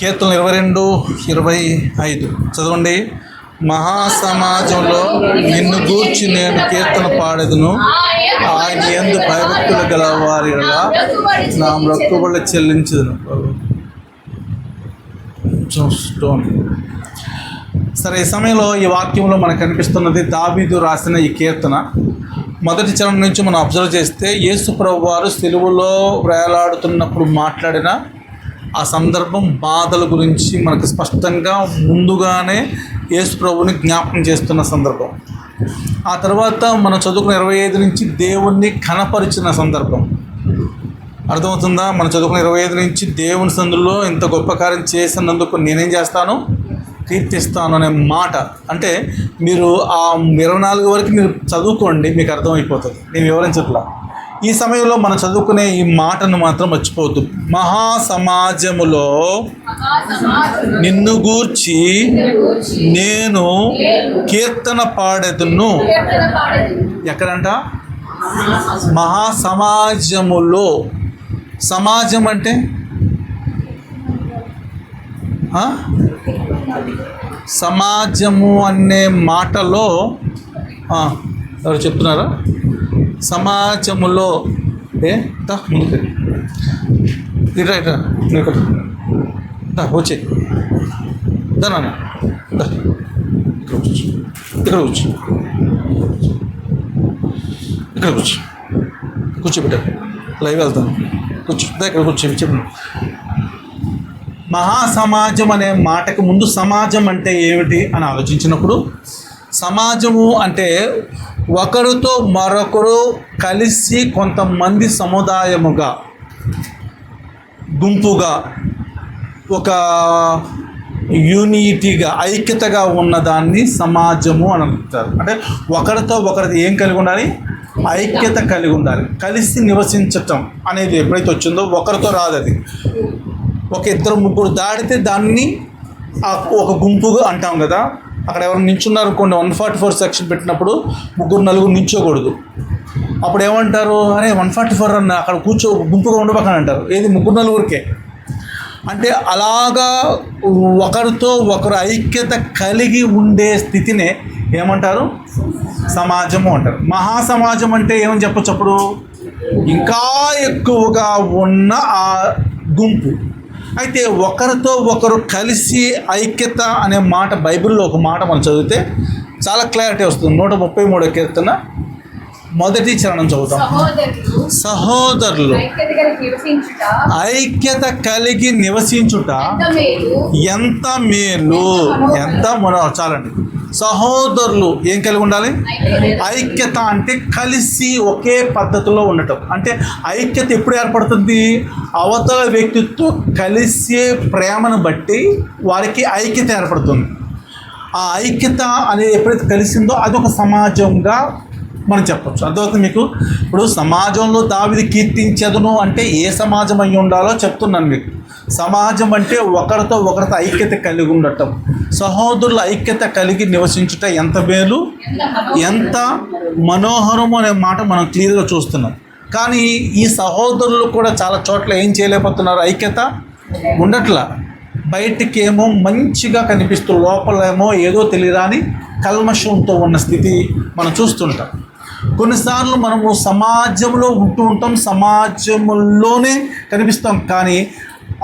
కీర్తనలు 22-25 చదవండి. మహాసమాజంలో నిన్ను గూర్చి నేను కీర్తన పాడెదను, ఆయన యందు భయభక్తులు గల వారిలా నా మొక్కుబడులు చెల్లించదును. సరే, ఈ సమయంలో ఈ వాక్యంలో మనకు కనిపిస్తున్నది దావీదు రాసిన ఈ కీర్తన. మొదటి చరణం నుంచి మనం అబ్జర్వ్ చేస్తే యేసు ప్రభువు వారు సిలువలో వేలాడుతున్నప్పుడు మాట్లాడిన ఆ సందర్భం, బాధల గురించి మనకు స్పష్టంగా ముందుగానే యేసు ప్రభువుని జ్ఞాపకం చేస్తున్న సందర్భం. ఆ తర్వాత మనం చదువుకున్న 25 నుంచి దేవుణ్ణి ఘనపరిచిన సందర్భం. అర్థమవుతుందా? మనం చదువుకున్న 25 నుంచి దేవుని సందులో ఇంత గొప్ప కార్యం చేసినందుకు నేనేం చేస్తాను, కీర్తిస్తాను అనే మాట. అంటే మీరు ఆ 24 వరకు మీరు చదువుకోండి, మీకు అర్థమైపోతుంది, నేను వివరించట్లా. ఈ సమయంలో మనం చదువుకునే ఈ మాటను మాత్రం మర్చిపోవద్దు. మహాసమాజములో నిన్ను గూర్చి నేను కీర్తన పాడెదను. ఎక్కడంట? మహాసమాజములో. సమాజం అంటే సమాజము అనే మాటలో ఎవరు చెప్తున్నారా? సమాజములో ముందుకు ఇట్రా వచ్చే దానా ఇక్కడ కూర్చోబెట్ట, లైవ్ వెళ్తాను, ఇక్కడ చెప్పు. మహాసమాజం అనే మాటకు ముందు సమాజం అంటే ఏమిటి అని ఆలోచించినప్పుడు, సమాజము అంటే ఒకరితో మరొకరు కలిసి కొంతమంది సముదాయముగా, గుంపుగా, ఒక యూనిటీగా, ఐక్యతగా ఉన్నదాన్ని సమాజము అని అంటారు. అంటే ఒకరితో ఒకరిది ఏం కలిగి ఉండాలి? ఐక్యత కలిగి ఉండాలి. కలిసి నివసించటం అనేది ఎప్పుడైతే వచ్చిందో ఒకరితో రాదు. అది ఒక 2-3 దాడితే దాన్ని ఒక గుంపుగా అంటాం కదా. అక్కడ ఎవరు నించున్నారు అనుకోండి, 144 సెక్షన్ పెట్టినప్పుడు 3-4 నించోకూడదు. అప్పుడు ఏమంటారు? అరే 144 అన్న అక్కడ గుంపుగా ఉండబోకని అంటారు. ఏది 3-4కే. అంటే అలాగా ఒకరితో ఒకరు ఐక్యత కలిగి ఉండే స్థితినే ఏమంటారు? సమాజము అంటారు. మహాసమాజం అంటే ఏమని చెప్పచ్చు? అప్పుడు ఇంకా ఎక్కువగా ఉన్న ఆ గుంపు. అయితే ఒకరితో ఒకరు కలిసి ఐక్యత అనే మాట బైబిల్లో ఒక మాట మనం చదివితే చాలా క్లారిటీ వస్తుంది. 133 కీర్తన మొదటి చరణం చదువుతాం. సహోదరులు ఐక్యత కలిగి నివసించుట ఎంత మేలు, ఎంత చాలండి. సహోదరులు ఏం కలిగి ఉండాలి? ఐక్యత అంటే కలిసి ఒకే పద్ధతిలో ఉండటం. అంటే ఐక్యత ఎప్పుడు ఏర్పడుతుంది? అవతల వ్యక్తితో కలిసే ప్రేమను బట్టి వారికి ఐక్యత ఏర్పడుతుంది. ఆ ఐక్యత అనేది ఎప్పుడైతే కలిసిందో అదొక సమాజంగా మనం చెప్పచ్చు. అర్థమవుతుంది మీకు? ఇప్పుడు సమాజంలో దావీదు కీర్తించదును అంటే ఏ సమాజం అయి ఉండాలో చెప్తున్నాను మీకు. సమాజం అంటే ఒకరితో ఐక్యత కలిగి ఉండటం, సహోదరుల ఐక్యత కలిగి నివసించుట ఎంత మేలు, ఎంత మనోహరము అనే మాట మనం క్లియర్గా చూస్తున్నాం. కానీ ఈ సహోదరులు కూడా చాలా చోట్ల ఏం చేయలేకపోతున్నారు? ఐక్యత ఉండట్లా. బయటికేమో మంచిగా కనిపిస్తూ లోపలేమో ఏదో తెలియరాని కల్మషంతో ఉన్న స్థితి మనం చూస్తుంటాం. కొన్నిసార్లు మనము సమాజంలో ఉంటూ ఉంటాం, సమాజంలోనే కనిపిస్తాం, కానీ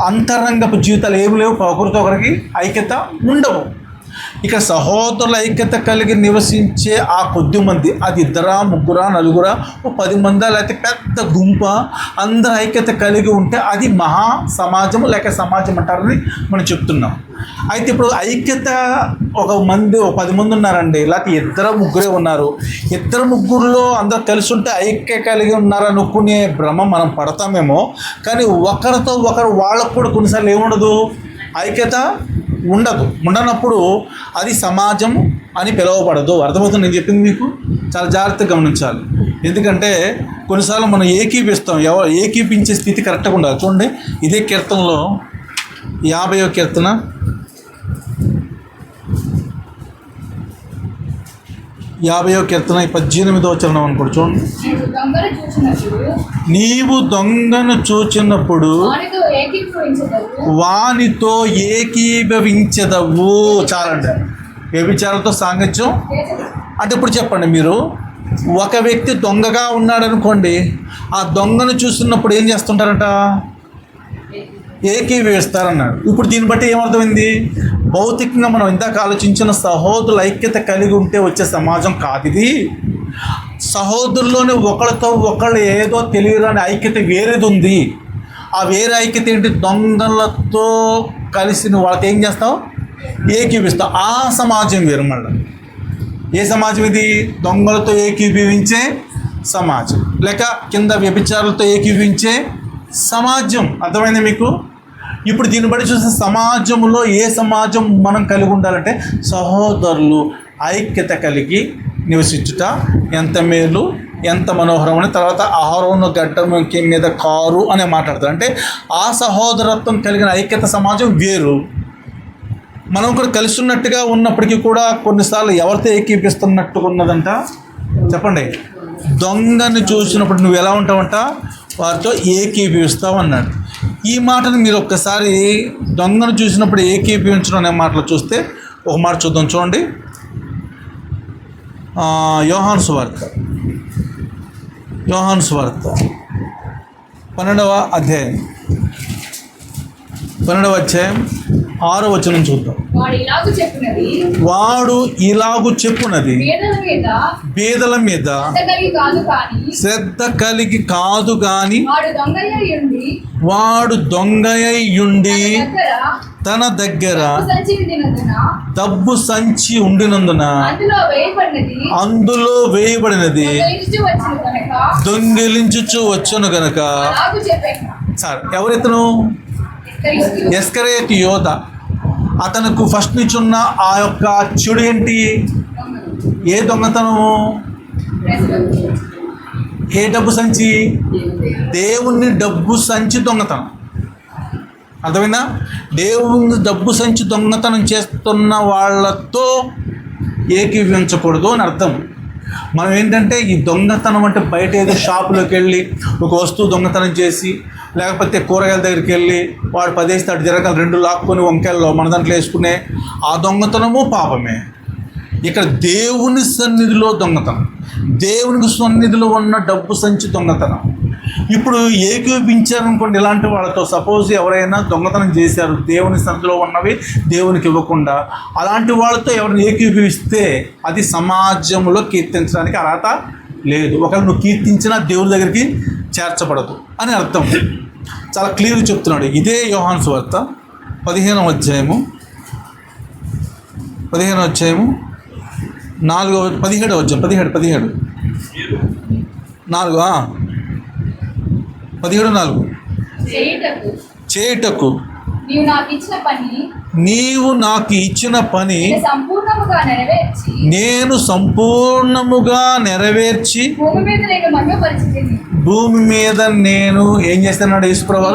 అంతరంగపు జీవితాలు ఏమి లేవు, ఒకరితో ఒకరికి ఐక్యత ఉండవు. ఇక సహోదరుల ఐక్యత కలిగి నివసించే ఆ కొద్ది మంది, అది 2, 3, 4, 10 మంది, లేకపోతే పెద్ద గుంప, అందరు ఐక్యత కలిగి ఉంటే అది మహా సమాజము లేక సమాజం అంటారని మనం చెప్తున్నాం. అయితే ఇప్పుడు ఐక్యత ఒక 10 మంది ఉన్నారండి, లేకపోతే 2-3 ఉన్నారు. 2-3లో అందరు కలిసి ఉంటే ఐక్య కలిగి ఉన్నారనుకునే భ్రమ మనం పడతామేమో. కానీ ఒకరితో ఒకరు వాళ్ళకు కూడా కొన్నిసార్లు ఏముండదు, ఐక్యత ఉండనప్పుడు అది సమాజం అని పిలువబడదు. అర్థమవుతుంది నేను చెప్పింది మీకు? చాలా జాగ్రత్తగా గమనించాలి. ఎందుకంటే కొన్నిసార్లు మనం ఏకీపిస్తాం, ఏకీపించే స్థితి కరెక్ట్గా ఉండాలి. చూడండి, ఇదే కీర్తనలో 50వ కీర్తన 50వ కీర్తన 18వ చరణం అనుకోండి. చూడండి, నీవు దొంగను చూచినప్పుడు వానితో ఏకీభవించదవు. చాలండి. వ్యభిచారులతో సాంగత్యం అంటే ఇప్పుడు చెప్పండి, మీరు ఒక వ్యక్తి దొంగగా ఉన్నాడు అనుకోండి, ఆ దొంగను చూస్తున్నప్పుడు ఏం చేస్తుంటారంట? ఏకీభవిస్తారన్నాడు. ఇప్పుడు దీన్ని బట్టి ఏమర్థమైంది? భౌతికంగా మనం ఇందాక ఆలోచించిన సహోదరుల ఐక్యత కలిగి ఉంటే వచ్చే సమాజం కాదు ఇది. సహోదరుల్లోనే ఒకళ్ళతో ఒకళ్ళు ఏదో తెలియని ఐక్యత వేరేది ఉంది. ఆ వేరే ఐక్యత ఏంటి? దొంగలతో కలిసి నువ్వు వాళ్ళకి ఏం చేస్తావు? ఏకీభవిస్తావు. ఆ సమాజం వేరు. మళ్ళీ ఏ సమాజం ఇది? దొంగలతో ఏకీభవించే సమాజం, లేక కింద వ్యభిచారులతో ఏకీభవించే సమాజం. అర్థమైంది మీకు? ఇప్పుడు దీన్ని బట్టి చూస్తే సమాజంలో ఏ సమాజం మనం కలిగి ఉండాలంటే సహోదరులు ఐక్యత కలిగి నివసించుట ఎంత మేలు, ఎంత మనోహరం అని. తర్వాత ఆహారం గడ్డం మీద కారు అనే మాట్లాడతారు. అంటే ఆ సహోదరత్వం కలిగిన ఐక్యత సమాజం వేరు. మనం కూడా కలిసి ఉన్నట్టుగా ఉన్నప్పటికీ కూడా కొన్నిసార్లు ఎవరితో ఏకీపిస్తున్నట్టుగా ఉన్నదంట చెప్పండి. దొంగని చూసినప్పుడు నువ్వు ఎలా ఉంటావంట? వారితో ఏకీభవిస్తావు అన్నాడు. ఈ మాటను మీరు ఒక్కసారి దొంగను చూసినప్పుడు ఏకీభవించడం అనే మాటలు చూస్తే ఒక మాట చూద్దాం. చూడండి, యోహాను సువార్త 12వ అధ్యాయం 6వ వచనం చూద్దాం. వాడు ఇలాగు చెప్పునది బీదల మీద శ్రద్ధ కలిగి కాదు గాని వాడు దొంగయ్యుండి తన దగ్గర డబ్బు సంచి ఉండినందున అందులో వేయబడినది దొంగిలించుచు వచ్చును గనక. సార్ ఎవరితను? ఇస్కరియోతు యోధ. అతనికి ఫస్ట్ నుంచి ఉన్న ఆ యొక్క చెడు ఏంటి? ఏ దొంగతనము? ఏ డబ్బు సంచి? దేవుని డబ్బు సంచి దొంగతనం. అర్థమైందా? దేవుని డబ్బు సంచి దొంగతనం చేస్తున్న వాళ్ళతో ఏకీభవించకూడదు అని అర్థం. మనం ఏంటంటే ఈ దొంగతనం అంటే బయట ఏదో షాపులోకి వెళ్ళి ఒక వస్తువు దొంగతనం చేసి, లేకపోతే కూరగాయల దగ్గరికి వెళ్ళి వాడు 10 వేస్తే అటు జరగాలి 2 లాక్కొని వంకాయల్లో మన దాంట్లో వేసుకునే ఆ దొంగతనము పాపమే. ఇక్కడ దేవుని సన్నిధిలో దొంగతనం, దేవునికి సన్నిధిలో ఉన్న డబ్బు సంచి దొంగతనం. ఇప్పుడు ఏకీపించారనుకోండి ఇలాంటి వాళ్ళతో. సపోజ్ ఎవరైనా దొంగతనం చేశారు, దేవుని సన్నిధిలో ఉన్నవి దేవునికి ఇవ్వకుండా, అలాంటి వాళ్ళతో ఎవరిని ఏకీభవిస్తే అది సమాజంలో కీర్తించడానికి అర్హత లేదు. ఒకవేళ నువ్వు కీర్తించినా దేవుని దగ్గరికి చేర్చబడదు అని అర్థం. చాలా క్లియర్గా చెప్తున్నాడు. ఇదే యోహాను సువార్త 15వ అధ్యాయము 17వ అధ్యాయం 4 చేయుటకు నీవు నాకు ఇచ్చిన పని నేను సంపూర్ణముగా నెరవేర్చి భూమి మీద నేను ఏం చేస్తున్నాడు యేసుప్రభు?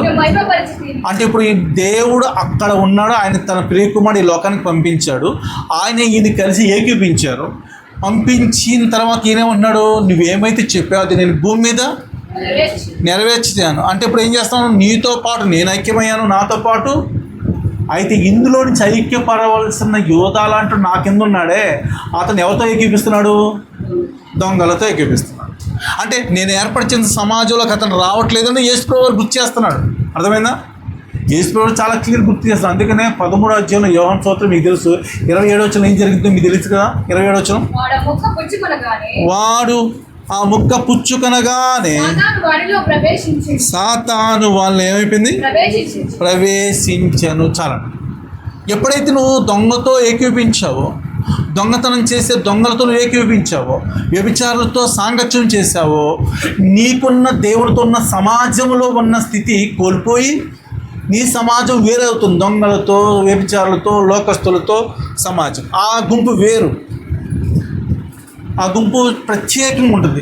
అంటే ఇప్పుడు ఈ దేవుడు అక్కడ ఉన్నాడు, ఆయన తన ప్రియకుమారుడు ఈ లోకానికి పంపించాడు, ఆయన ఈయన కలిసి ఏకీపించారు. పంపించిన తర్వాత ఈయనేమంటున్నాడు? నువ్వేమైతే చెప్పావు అది నేను భూమి మీద నెరవేర్చాను. అంటే ఇప్పుడు ఏం చేస్తాను? నీతో పాటు నేను ఐక్యమయ్యాను, నాతో పాటు. అయితే ఇందులో నుంచి ఐక్యపడవలసిన యోధా లాంటి నా కింద ఉన్నాడే, అతను ఎవరితో ఏకీపిస్తున్నాడు? దొంగలతో ఏకీపిస్తున్నాడు. అంటే నేను ఏర్పరిచిన సమాజంలోకి అతను రావట్లేదని యేసుప్రభువు గుర్తు చేస్తున్నాడు. అర్థమైందా? యేసుప్రభువు చాలా క్లియర్ గుర్తు చేస్తాడు. అందుకనే 13వ అధ్యాయంలో యోహాను సువార్త మీకు తెలుసు 27వ వచనం ఏం జరిగిందో మీకు తెలుసు కదా. 27వ వచనం, వాడు ఆ ముక్క పుచ్చుకొనగానే సాతాను వాళ్ళని ఏమైపోయింది? ప్రవేశించను. చాలా ఎప్పుడైతే నువ్వు దొంగతో ఏకీపించావో, దొంగతనం చేసే దొంగలతో నువ్వు ఏకీపించావో, వ్యభిచారులతో సాంగత్యం చేశావో, నీకున్న దేవుడితో ఉన్న సమాజంలో ఉన్న స్థితి కోల్పోయి నీ సమాజం వేరవుతుంది. దొంగలతో, వ్యభిచారులతో, లోకస్తులతో సమాజం. ఆ గుంపు వేరు, ఆ గుంపు ప్రత్యేకంగా ఉంటుంది.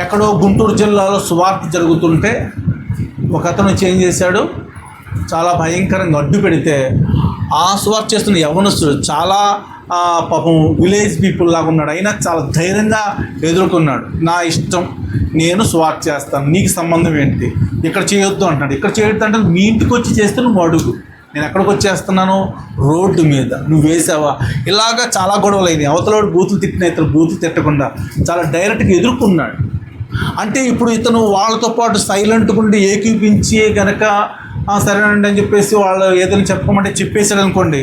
ఎక్కడో గుంటూరు జిల్లాలో సువార్త జరుగుతుంటే ఒక అతను చేంజ్ చేశాడు, చాలా భయంకరంగా అడ్డు పెడితే ఆ సువార్త చేస్తున్న యవనస్తుడు చాలా పాపం విలేజ్ పీపుల్ లాగా ఉన్నాడు, అయినా చాలా ధైర్యంగా ఎదుర్కొన్నాడు. నా ఇష్టం, నేను స్వార్థ చేస్తాను, నీకు సంబంధం ఏంటి, ఇక్కడ చేయొద్దు అంటాడు. ఇక్కడ చేయొద్దు అంటే మీ ఇంటికి వచ్చి చేస్తే నువ్వు అడుగు, నేను ఎక్కడికి వచ్చేస్తున్నాను, రోడ్డు మీద నువ్వు వేసావా, ఇలాగా చాలా గొడవలు అయినాయి. అవతలవాడు బూతులు తిట్టిన ఇతను బూతులు తిట్టకుండా చాలా డైరెక్ట్గా ఎదుర్కొన్నాడు. అంటే ఇప్పుడు ఇతను వాళ్ళతో పాటు సైలెంట్గా ఉండి ఏకీపించి కనుక సరేనండి అని చెప్పేసి వాళ్ళు ఏదైనా చెప్పమంటే చెప్పేశాడు అనుకోండి,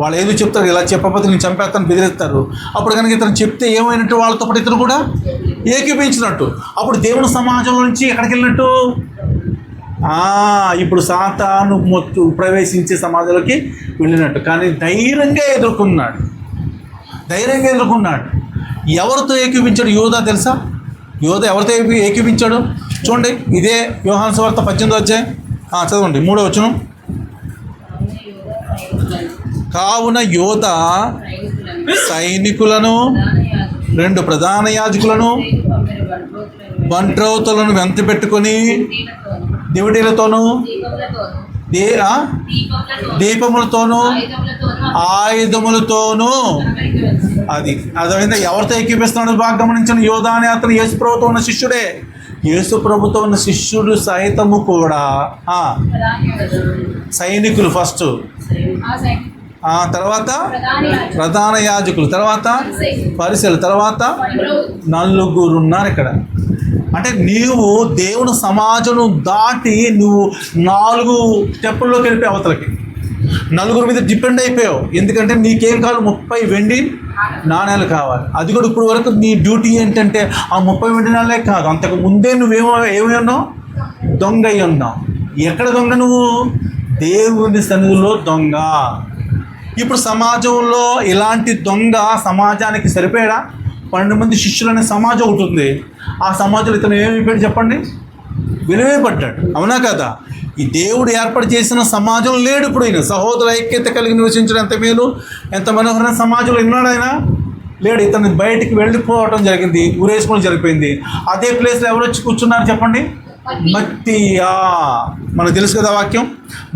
వాళ్ళు ఏదో చెప్తారు, ఇలా చెప్పకపోతే నేను చంపేస్తాను బెదిరిస్తారు. అప్పుడు కనుక ఇతను చెప్తే ఏమైనట్టు, వాళ్ళతో పాటు ఇతను కూడా ఏకీపించినట్టు. అప్పుడు దేవుని సమాజంలో నుంచి ఎక్కడికి వెళ్ళినట్టు, ఇప్పుడు సాతాను ప్రవేశించే సమాజంలోకి వెళ్ళినట్టు. కానీ ధైర్యంగా ఎదుర్కొన్నాడు. ఎవరితో ఏకీపించాడు? యోధా తెలుసా? యోధ ఎవరితో ఏకీపించాడు? చూడండి, ఇదే యోహాను సువార్త 18వ అధ్యాయం చదవండి, 3వ వచనం. కావున యోధ సైనికులను, 2 ప్రధాన యాజకులను, బంట్రౌతులను వెంట పెట్టుకొని దివిటీలతోనూ దీపములతోనూ ఆయుధములతోనూ, అది అదైనా ఎవరితో ఏకీపిస్తున్నాడు బాగా గమనించిన. యోధా అనే అతను యేసు ప్రభుతో ఉన్న శిష్యుడే. యేసు ప్రభుతో ఉన్న శిష్యుడు సైతము కూడా సైనికులు ఫస్ట్, తర్వాత ప్రధాన యాజకులు, తర్వాత పరిసెలు, తర్వాత 4 ఉన్నారు ఇక్కడ. అంటే నీవు దేవుని సమాజం దాటి నువ్వు 4 స్టెప్పుల్లోకి వెళ్ళిపోయి అవతలకి 4 మీద డిపెండ్ అయిపోయావు. ఎందుకంటే నీకేం కావాలి, 30 వెండి నాణ్యాలు కావాలి. అది కూడా ఇప్పుడు వరకు నీ డ్యూటీ ఏంటంటే ఆ 30 వెండి నాణ్యాలే కాదు, అంతకు ముందే ఏమై ఉన్నావు, దొంగ అయి ఉన్నావు. ఎక్కడ దొంగ? నువ్వు దేవుని సన్నిధిలో దొంగ. ఇప్పుడు సమాజంలో ఇలాంటి దొంగ సమాజానికి సరిపోయాడా? 12 మంది శిష్యులు అనే సమాజం ఒకటి ఉంది. ఆ సమాజంలో ఇతను ఏమైపోయాడు చెప్పండి? విలువైపడ్డాడు. అవునా కదా? ఈ దేవుడు ఏర్పాటు చేసిన సమాజం లేడు. ఇప్పుడు ఆయన సహోదర ఐక్యత కలిగి నివసించడం ఎంత మేలు, ఎంత మనోహరమైన సమాజంలో ఉన్నాడు ఆయన లేడు. ఇతను బయటికి వెళ్ళిపోవడం జరిగింది, ఊరేసుకోవడం జరిగిపోయింది. అదే ప్లేస్లో ఎవరు వచ్చి కూర్చున్నారు చెప్పండి? మత్తీయా. మనకు తెలుసు కదా వాక్యం.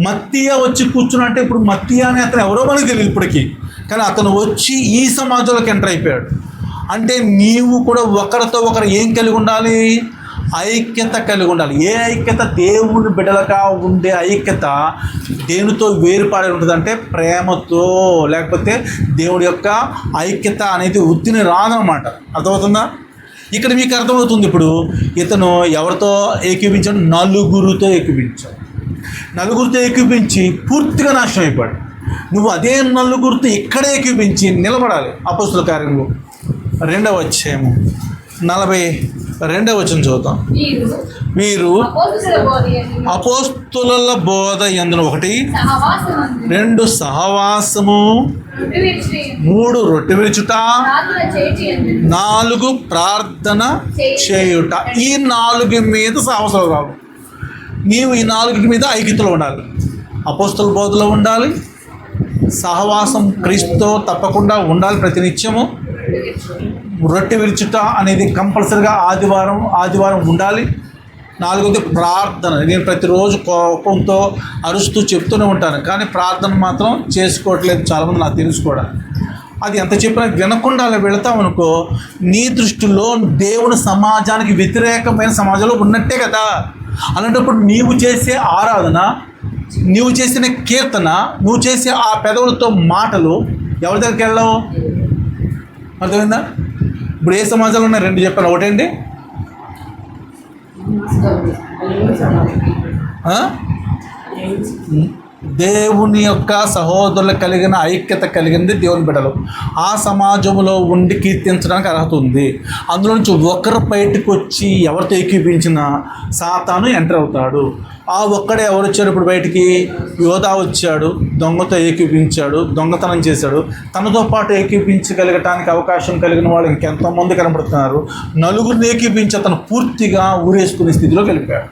మత్తీయా వచ్చి కూర్చున్నట్టే. ఇప్పుడు మత్తీయా అని అతను ఎవరో మనకు తెలియదు ఇప్పటికీ, కానీ అతను వచ్చి ఈ సమాజంలోకి ఎంటర్ అయిపోయాడు. అంటే నీవు కూడా ఒకరితో ఒకరు ఏం కలిగి ఉండాలి? ఐక్యత కలిగి ఉండాలి. ఏ ఐక్యత? దేవుని బిడ్డలుగా ఉండే ఐక్యత దేనితో వేరుపాడి ఉంటుంది అంటే ప్రేమతో. లేకపోతే దేవుడి యొక్క ఐక్యత అనేది ఉత్తిని రాదనమాట. అర్థమవుతుందా? ఇక్కడ మీకు అర్థమవుతుంది. ఇప్పుడు ఇతను ఎవరితో ఏకీపించాడు? 4గురితో ఏకీపించాడు. 4గురితో ఏకీపించి పూర్తిగా నాశనం అయిపోయాడు. నువ్వు అదే 4గురితో ఇక్కడ ఏకీపించి నిలబడాలి. అపోస్తుల కార్యములు 2వ అధ్యాయము 42వ వచనం చూద్దాం. వీరు అపోస్తుల బోధ యందున 1, 2 సహవాసము, 3 రొట్టె విరుచుట, 4 ప్రార్థన చేయుట. ఈ 4 మీద సహవాసం రావు. నీవు ఈ 4 మీద ఐక్యతలో ఉండాలి. అపోస్తుల బోధలో ఉండాలి, సహవాసం క్రీస్తుతో తప్పకుండా ఉండాలి ప్రతినిత్యము. రొట్టె విరుచుట అనేది కంపల్సరిగా ఆదివారం ఉండాలి. 4వది ప్రార్థన. నేను ప్రతిరోజు కోపంతో అరుస్తూ చెప్తూనే ఉంటాను, కానీ ప్రార్థన మాత్రం చేసుకోవట్లేదు చాలామంది, నాకు తెలుసు కూడా. అది ఎంత చెప్పినా వినకుండా అలా వెళతామనుకో, నీ దృష్టిలో దేవుని సమాజానికి వ్యతిరేకమైన సమాజంలో ఉన్నట్టే కదా. అలాంటప్పుడు నీవు చేసే ఆరాధన, నువ్వు చేసిన కీర్తన, నువ్వు చేసే ఆ పెదవులతో మాటలు ఎవరి దగ్గరికి వెళ్ళావు? అర్థమైందా? ఇప్పుడు ఏ సమాజంలో ఉన్నాయి? 2 చెప్పాను. ఒకటండి దేవుని యొక్క సహోదరులు కలిగిన ఐక్యత కలిగింది దేవుని బిడ్డలు. ఆ సమాజంలో ఉండి కీర్తించడానికి అర్హత ఉంది. అందులో నుంచి ఒకరు బయటకు వచ్చి ఎవరితో ఏకీపించినా సాతాను ఎంటర్ అవుతాడు. ఆ ఒక్కడే ఎవరు వచ్చాడు ఇప్పుడు బయటికి? యోధా వచ్చాడు, దొంగతో ఏకీపించాడు, దొంగతనం చేశాడు. తనతో పాటు ఏకీపించగలగటానికి అవకాశం కలిగిన వాళ్ళు ఇంకెంతోమంది కనబడుతున్నారు. 4గురిని ఏకీపించి అతను పూర్తిగా ఊరేసుకునే స్థితిలోకి వెళ్ళిపోయాడు.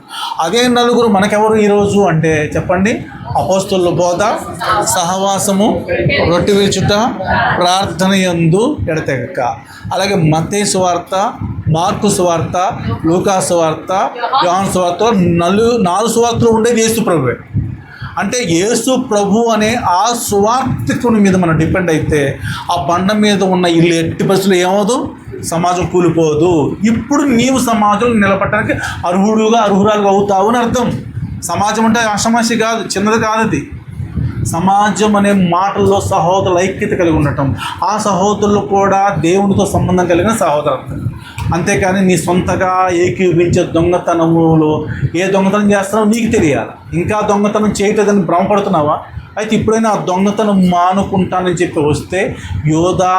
అదే 4 మనకెవరు ఈరోజు అంటే చెప్పండి? అపోస్తుల బోధ, సహవాసము, రొట్టె విరుచుట, ప్రార్థన యందు ఎడతెగక. అలాగే మత్తయి సువార్త, మార్కు సువార్త, లూకా సువార్త, యోహాను సువార్త, 4 సువార్తలు ఉండేది యేసు ప్రభువే. అంటే యేసు ప్రభు అనే ఆ సువార్థికుని మీద మనం డిపెండ్ అయితే ఆ బండ మీద ఉన్న ఇల్లు ఎట్టి పరిస్థితులు ఏమవుదు, సమాజం కూలిపోదు. ఇప్పుడు నీవు సమాజంలో నిలబడటానికి అర్హురాలుగా అవుతావు అని అర్థం. సమాజం అంటే ఆషమాషి కాదు, చిన్నది కాదు. అది సమాజం అనే మాటల్లో సహోదరుల ఐక్యత కలిగి ఉండటం, ఆ సహోదరులు కూడా దేవునితో సంబంధం కలిగిన సహోదరత్వం. అంతేకాని నీ సొంతగా ఏకీభించే దొంగతనములో ఏ దొంగతనం చేస్తున్నావో నీకు తెలియాలి. ఇంకా దొంగతనం చేయట్లేదని భ్రమపడుతున్నావా? అయితే ఇప్పుడైనా ఆ దొంగతనం మానుకుంటానని చెప్పి వస్తే యోధా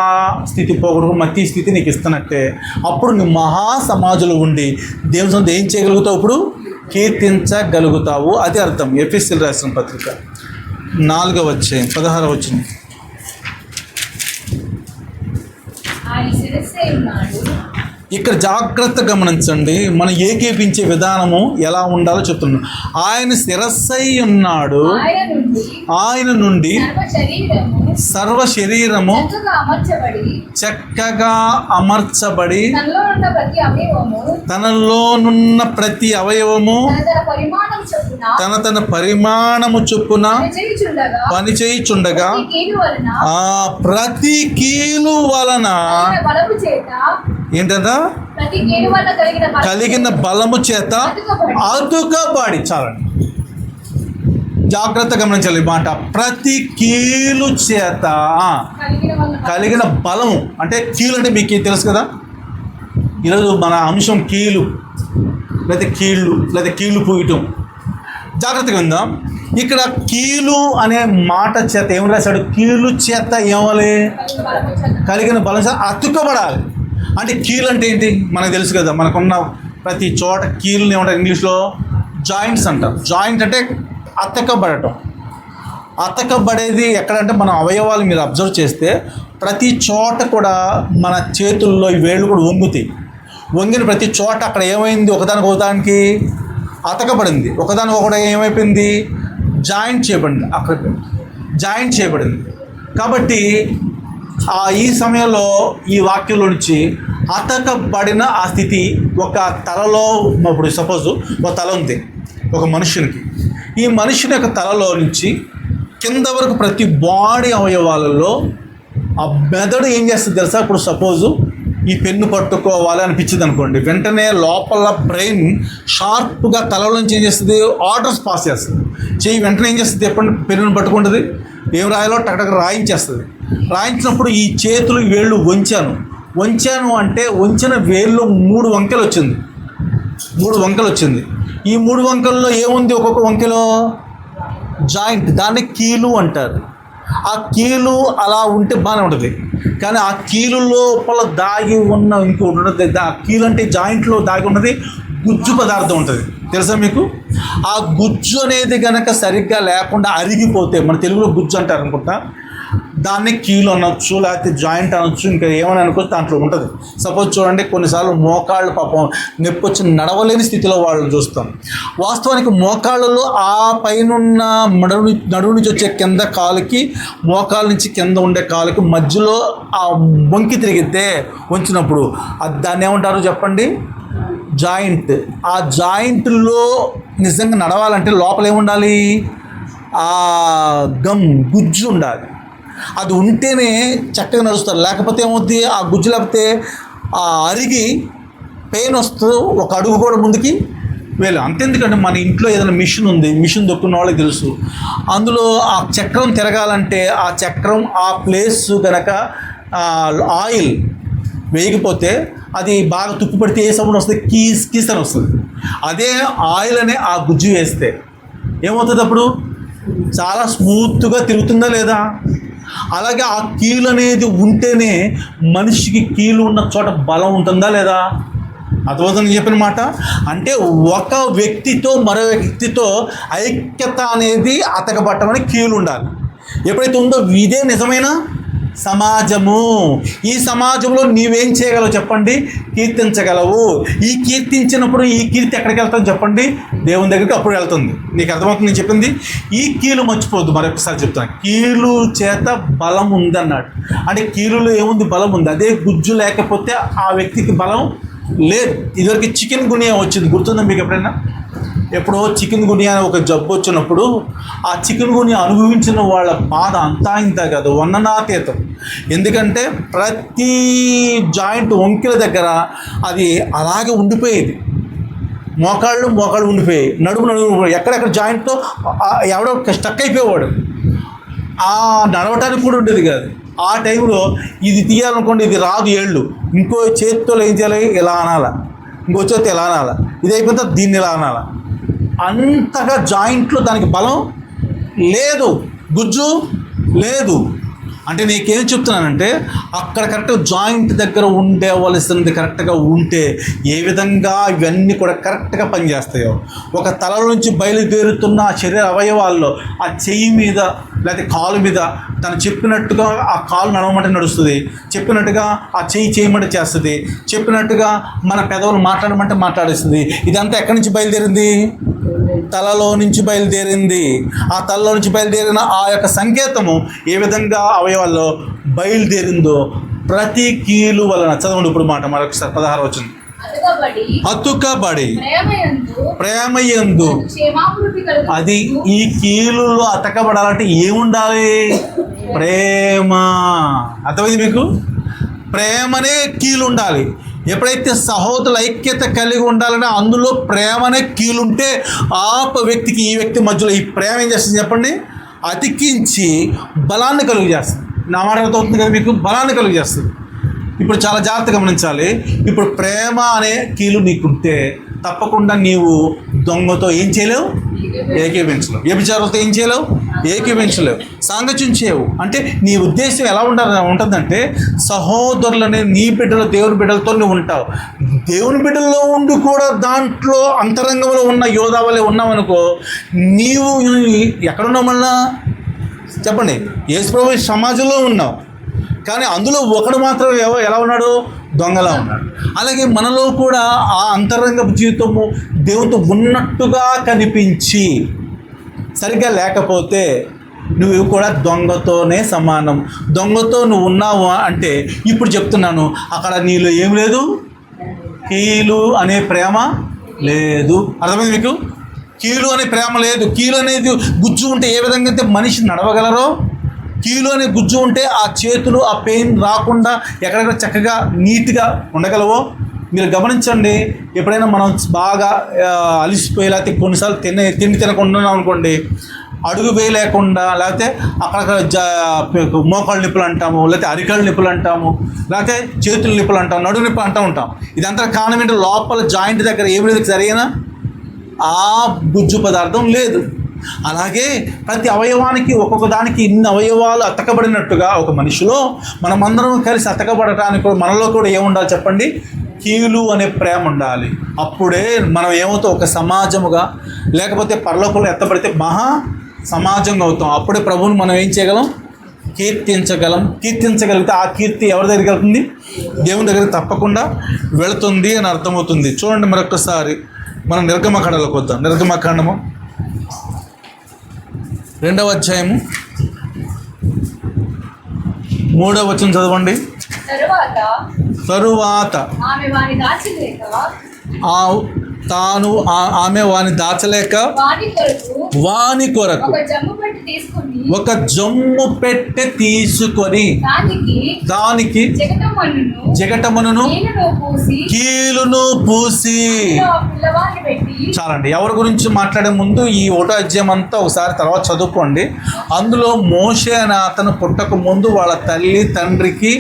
స్థితి పోగొడుకు మతీ స్థితి నీకు ఇస్తున్నట్టే. అప్పుడు నువ్వు మహాసమాజంలో ఉండి దేవుని సొంత ఏం చేయగలుగుతావు? ఇప్పుడు కీర్తించగలుగుతావు. అది అర్థం. ఎఫెసీయులకు రాసిన పత్రిక 4వ అధ్యాయం 16వ వచనం. ఇక్కడ జాగ్రత్త గమనించండి. మనం ఏకీపించే విధానము ఎలా ఉండాలో చెప్తున్నాను. ఆయన శిరస్సై ఉన్నాడు, ఆయన నుండి సర్వ శరీరము చక్కగా అమర్చబడి తనలోనున్న ప్రతి అవయవము తన పరిమాణము చొప్పున పని చేయుచుండగా ఆ ప్రతి కీలు వలన ఏంటంట కలిగిన బలము చేత అతుకబడి. చాలండి, జాగ్రత్త గమనించాలి మాట. ప్రతి కీలు చేత కలిగిన బలము అంటే కీలు అంటే మీకు తెలుసు కదా. ఈరోజు మన అంశం కీలు లేదా కీళ్ళు లేదా కీళ్ళు పూయటం. జాగ్రత్తగా ఉందాం. ఇక్కడ కీలు అనే మాట చేత ఏం రాశాడు? కీలు చేత ఏమవాలి? కలిగిన బలం చేత అతుకబడాలి. అంటే కీలు అంటే ఏంటి మనకు తెలుసు కదా. మనకున్న ప్రతి చోట కీలుని ఏమంటారు ఇంగ్లీష్లో? జాయింట్స్ అంటారు. జాయింట్ అంటే అతకబడటం. అతకబడేది ఎక్కడంటే మన అవయవాలు మీరు అబ్జర్వ్ చేస్తే ప్రతి చోట కూడా మన చేతుల్లో ఈ వేళ్ళు కూడా వంగుతాయి. వంగిన ప్రతి చోట అక్కడ ఏమైంది? ఒకదానికి అతకబడింది. ఒకటి ఏమైపోయింది? జాయింట్ చేయబడింది. అక్కడ జాయింట్ చేయబడింది. కాబట్టి ఈ సమయంలో ఈ వాక్యంలో నుంచి అతకబడిన ఆ స్థితి ఒక తలలో, ఇప్పుడు సపోజ్ ఒక తల ఉంది ఒక మనుషునికి. ఈ మనుషుని యొక్క తలలో నుంచి కింద వరకు ప్రతి బాడీ అవయవాలలో ఆ మెదడు ఏం చేస్తుంది తెలుసా? ఇప్పుడు సపోజు ఈ పెన్ను పట్టుకోవాలి అనిపించింది అనుకోండి, వెంటనే లోపల బ్రెయిన్ షార్ప్గా తలలో నుంచి ఏం చేస్తుంది? ఆర్డర్స్ పాస్ చేస్తుంది. చెయ్యి వెంటనే ఏం చేస్తుంది? ఎప్పుడు పెన్నును పట్టుకుంటుంది, ఏం రాయాలో టక్ రాయించేస్తుంది. రాయించినప్పుడు ఈ చేతులు వేళ్ళు వంచాను అంటే వంచిన వేళ్ళు 3 వంకెలు వచ్చింది. 3 వంకెలు వచ్చింది. ఈ 3 వంకెల్లో ఏముంది? ఒక్కొక్క వంకెలో జాయింట్, దాన్ని కీలు అంటారు. ఆ కీలు అలా ఉంటే బాగానే ఉంటుంది. కానీ ఆ కీలు లోపల దాగి ఉన్న ఇంకోటి ఉంటుంది. ఆ కీలు అంటే జాయింట్లో దాగి ఉన్నది గుజ్జు పదార్థం ఉంటుంది, తెలుసా మీకు? ఆ గుజ్జు అనేది కనుక సరిగ్గా లేకుండా అరిగిపోతే, మన తెలుగులో గుజ్జు అంటారు అనుకుంటా, దాన్ని కీలు అనొచ్చు, లేకపోతే జాయింట్ అనొచ్చు, ఇంకా ఏమని అనుకోవచ్చు, దాంట్లో ఉంటుంది. సపోజ్ చూడండి, కొన్నిసార్లు మోకాళ్ళు పాపం నొప్పి వచ్చి నడవలేని స్థితిలో వాళ్ళని చూస్తాం. వాస్తవానికి మోకాళ్ళలో ఆ పైనున్న నడుము నుంచి వచ్చే కింద కాలుకి, మోకాళ్ళ నుంచి కింద ఉండే కాలుకి మధ్యలో ఆ వంకి తిరిగితే వంచినప్పుడు దాన్ని ఏమంటారు చెప్పండి? జాయింట్. ఆ జాయింట్లో నిజంగా నడవాలంటే లోపల ఏముండాలి? ఆ గుజ్జు ఉండాలి. అది ఉంటేనే చక్కగా నడుస్తారు. లేకపోతే ఏమవుతుంది? ఆ గుజ్జు లేకపోతే ఆ అరిగి పెయిన్ వస్తూ ఒక అడుగు కూడా ముందుకి వేలు. అంతెందుకంటే మన ఇంట్లో ఏదైనా మిషన్ ఉంది, మిషన్ దొక్కున్న వాళ్ళకి తెలుసు. అందులో ఆ చక్రం తిరగాలంటే ఆ చక్రం ఆ ప్లేస్ కనుక ఆయిల్ వేయకపోతే అది బాగా తుప్పు పడితే ఏ సౌండ్ వస్తుంది? కీస్ అని వస్తుంది. అదే ఆయిల్ అనే ఆ గుజ్జు వేస్తే ఏమవుతుంది? అప్పుడు చాలా స్మూత్గా తిరుగుతుందా లేదా? అలాగే ఆ కీలు అనేది ఉంటేనే మనిషికి కీలు ఉన్న చోట బలం ఉంటుందా లేదా? అర్థమవుతుంది చెప్పిన మాట. అంటే ఒక వ్యక్తితో మరో వ్యక్తితో ఐక్యత అనేది అతకబట్టమని కీలు ఉండాలి. ఎప్పుడైతే ఉందో ఇదే నిజమైన సమాజము. ఈ సమాజంలో నీవేం చేయగలవు చెప్పండి? కీర్తించగలవు. ఈ కీర్తించినప్పుడు ఈ కీర్తి ఎక్కడికి వెళ్తాను చెప్పండి? దేవుని దగ్గరికి అప్పుడు వెళ్తుంది. నీకు అర్థమవుతుంది నేను చెప్పింది? ఈ కీలు మర్చిపోవద్దు. మరొకసారి చెప్తాను, కీలు చేత బలం ఉందన్నాడు. అంటే కీలులో ఏముంది? బలం ఉంది. అదే గుజ్జు లేకపోతే ఆ వ్యక్తికి బలం లేదు. ఇదివరకు చికెన్ గునియా వచ్చింది, గుర్తుందా మీకు ఎప్పుడైనా? ఎప్పుడో చికెన్ గునియా అని ఒక జబ్బు వచ్చినప్పుడు ఆ చికెన్ గునియా అనుభవించిన వాళ్ళ బాధ అంతా ఇంత కాదు, వర్ణనాతీతం. ఎందుకంటే ప్రతి జాయింట్ వంకిల దగ్గర అది అలాగే ఉండిపోయేది. మోకాళ్ళు ఉండిపోయాయి, నడుము ఎక్కడెక్కడ జాయింట్తో ఎవడో స్టక్ అయిపోయేవాడు. ఆ నడవటానికి కూడా ఉండేది కాదు. ఆ టైంలో ఇది తీయాలనుకోండి, ఇది రాదు ఏళ్ళు, ఇంకో చేతితో ఏం చేయాలి, ఇలా అనాలా, ఇంకో చేతితో ఇలా అనాలా, ఇది అయిపోతే దీన్ని ఇలా అనాలా. అంతగా జాయింట్లో దానికి బలం లేదు, గుజ్జు లేదు. అంటే నీకేం చెప్తున్నానంటే అక్కడ కరెక్ట్గా జాయింట్ దగ్గర ఉండేవలసింది కరెక్ట్గా ఉంటే ఏ విధంగా ఇవన్నీ కూడా కరెక్ట్గా పనిచేస్తాయో, ఒక తల నుంచి బయలుదేరుతున్న ఆ శరీర అవయవాల్లో ఆ చెయ్యి మీద లేకపోతే కాలు మీద తను చెప్పినట్టుగా ఆ కాలు నడవమంటే నడుస్తుంది, చెప్పినట్టుగా ఆ చెయ్యి చేయమంటే చేస్తుంది, చెప్పినట్టుగా మన పెదవులు మాట్లాడమంటే మాట్లాడేస్తుంది. ఇదంతా ఎక్కడి నుంచి బయలుదేరింది? తలలో నుంచి బయలుదేరింది. ఆ తలలో నుంచి బయలుదేరిన ఆ యొక్క సంకేతము ఏ విధంగా అవయవాల్లో బయలుదేరిందో ప్రతి కీలు వలన, చదవండి ఇప్పుడు మాట మరొకసారి 16 వచ్చింది. అతుకబడి ప్రేమయందు, అది ఈ కీలులో అతకబడాలంటే ఏముండాలి? ప్రేమ. అర్థమైంది మీకు? ప్రేమనే కీలు ఉండాలి. ఎప్పుడైతే సహోదరుల ఐక్యత కలిగి ఉండాలంటే అందులో ప్రేమనే కీలుంటే ఆ వ్యక్తికి ఈ వ్యక్తి మధ్యలో ఈ ప్రేమ ఏం చేస్తుంది చెప్పండి? అతికించి బలాన్ని కలుగు చేస్తుంది. నా మాట అవుతుంది కదా మీకు? బలాన్ని కలుగు చేస్తుంది. ఇప్పుడు చాలా జాగ్రత్తగా గమనించాలి. ఇప్పుడు ప్రేమ అనే కీలు నీకుంటే తప్పకుండా నీవు దొంగతో ఏం చేయలేవు, ఏకీవించలేవు. వ్యభిచారులతో ఏం చేయలేవు, ఏకీవించలేవు. సాంగత్యం చేయవు. అంటే నీ ఉద్దేశం ఎలా ఉంటుందంటే సహోదరులనే నీ బిడ్డలు, దేవుని బిడ్డలతో నువ్వు ఉంటావు. దేవుని బిడ్డల్లో ఉండి కూడా దాంట్లో అంతరంగంలో ఉన్న యోధావళి ఉన్నావనుకో, నీవు ఎక్కడున్నావు? మళ్ళా చెప్పండి, యేసుప్రభు సమాజంలో ఉన్నావు, కానీ అందులో ఒకడు మాత్రం ఎలా ఉన్నాడు? దొంగలా ఉన్నాడు. అలాగే మనలో కూడా ఆ అంతరంగ జీవితము దేవునితో ఉన్నట్టుగా కనిపించి సరిగ్గా లేకపోతే నువ్వు కూడా దొంగతోనే సమానం. దొంగతో నువ్వు ఉన్నావు అంటే ఇప్పుడు చెప్తున్నాను, అక్కడ నీలో ఏం లేదు, కీలు అనే ప్రేమ లేదు. అర్థమైంది మీకు? కీలు అనే ప్రేమ లేదు. కీలు అనేది గుజ్జు ఉంటే ఏ విధంగా అయితే మనిషి నడవగలరో, కీలు అనే గుజ్జు ఉంటే ఆ చేతులు ఆ పెయిన్ రాకుండా ఎక్కడెక్కడ చక్కగా నీట్గా ఉండగలవో. మీరు గమనించండి, ఎప్పుడైనా మనం బాగా అలిసిపోయి లేకపోతే కొన్నిసార్లు తిండి తినకుండా అనుకోండి, అడుగు వేయలేకుండా, లేకపోతే అక్కడ మోకాళ్ళ నిప్పులు అంటాము, లేకపోతే అరికాళ్ళ నిప్పులు అంటాము, లేకపోతే చేతుల నిప్పులు అంటాము, నడుగు నిప్పులు అంటూ ఉంటాం. ఇదంతా కారణం ఏంటంటే లోపల జాయింట్ దగ్గర ఏమి లేదు, సరైన ఆ గుజ్జు పదార్థం లేదు. అలాగే ప్రతి అవయవానికి ఒక్కొక్క దానికి ఇన్ని అవయవాలు అతకబడినట్టుగా ఒక మనిషిలో మనమందరం కలిసి అతకబడటానికి మనలో కూడా ఏముండాలి చెప్పండి? కీలు అనే ప్రేమ ఉండాలి. అప్పుడే మనం ఏమవుతాం? ఒక సమాజముగా, లేకపోతే పరలోకంలో ఎత్తబడితే మహా సమాజంగా అవుతాం. అప్పుడే ప్రభువుని మనం ఏం చేయగలం? కీర్తించగలిగితే ఆ కీర్తి ఎవరి దగ్గరికి వెళ్తుంది? దేవుని దగ్గరికి తప్పకుండా వెళుతుంది అని అర్థమవుతుంది. చూడండి మరొకసారి మనం నిర్గమకాండలోకి వద్దాం. నిర్గమకాండము 2వ అధ్యాయము 3వ వచనం చదవండి. తరువాత ఆమె వాని దాచలేక వాని కొరకు ఒక జమ్ము పెట్టె తీసుకొని దానికి జగటమును కీలును పూసి. చాలండి. ఎవరి గురించి మాట్లాడే ముందు ఈ 1వ అధ్యాయం అంతా ఒకసారి తర్వాత చదువుకోండి. అందులో మోషే అనే అతను పుట్టక ముందు వాళ్ళ తల్లి తండ్రికి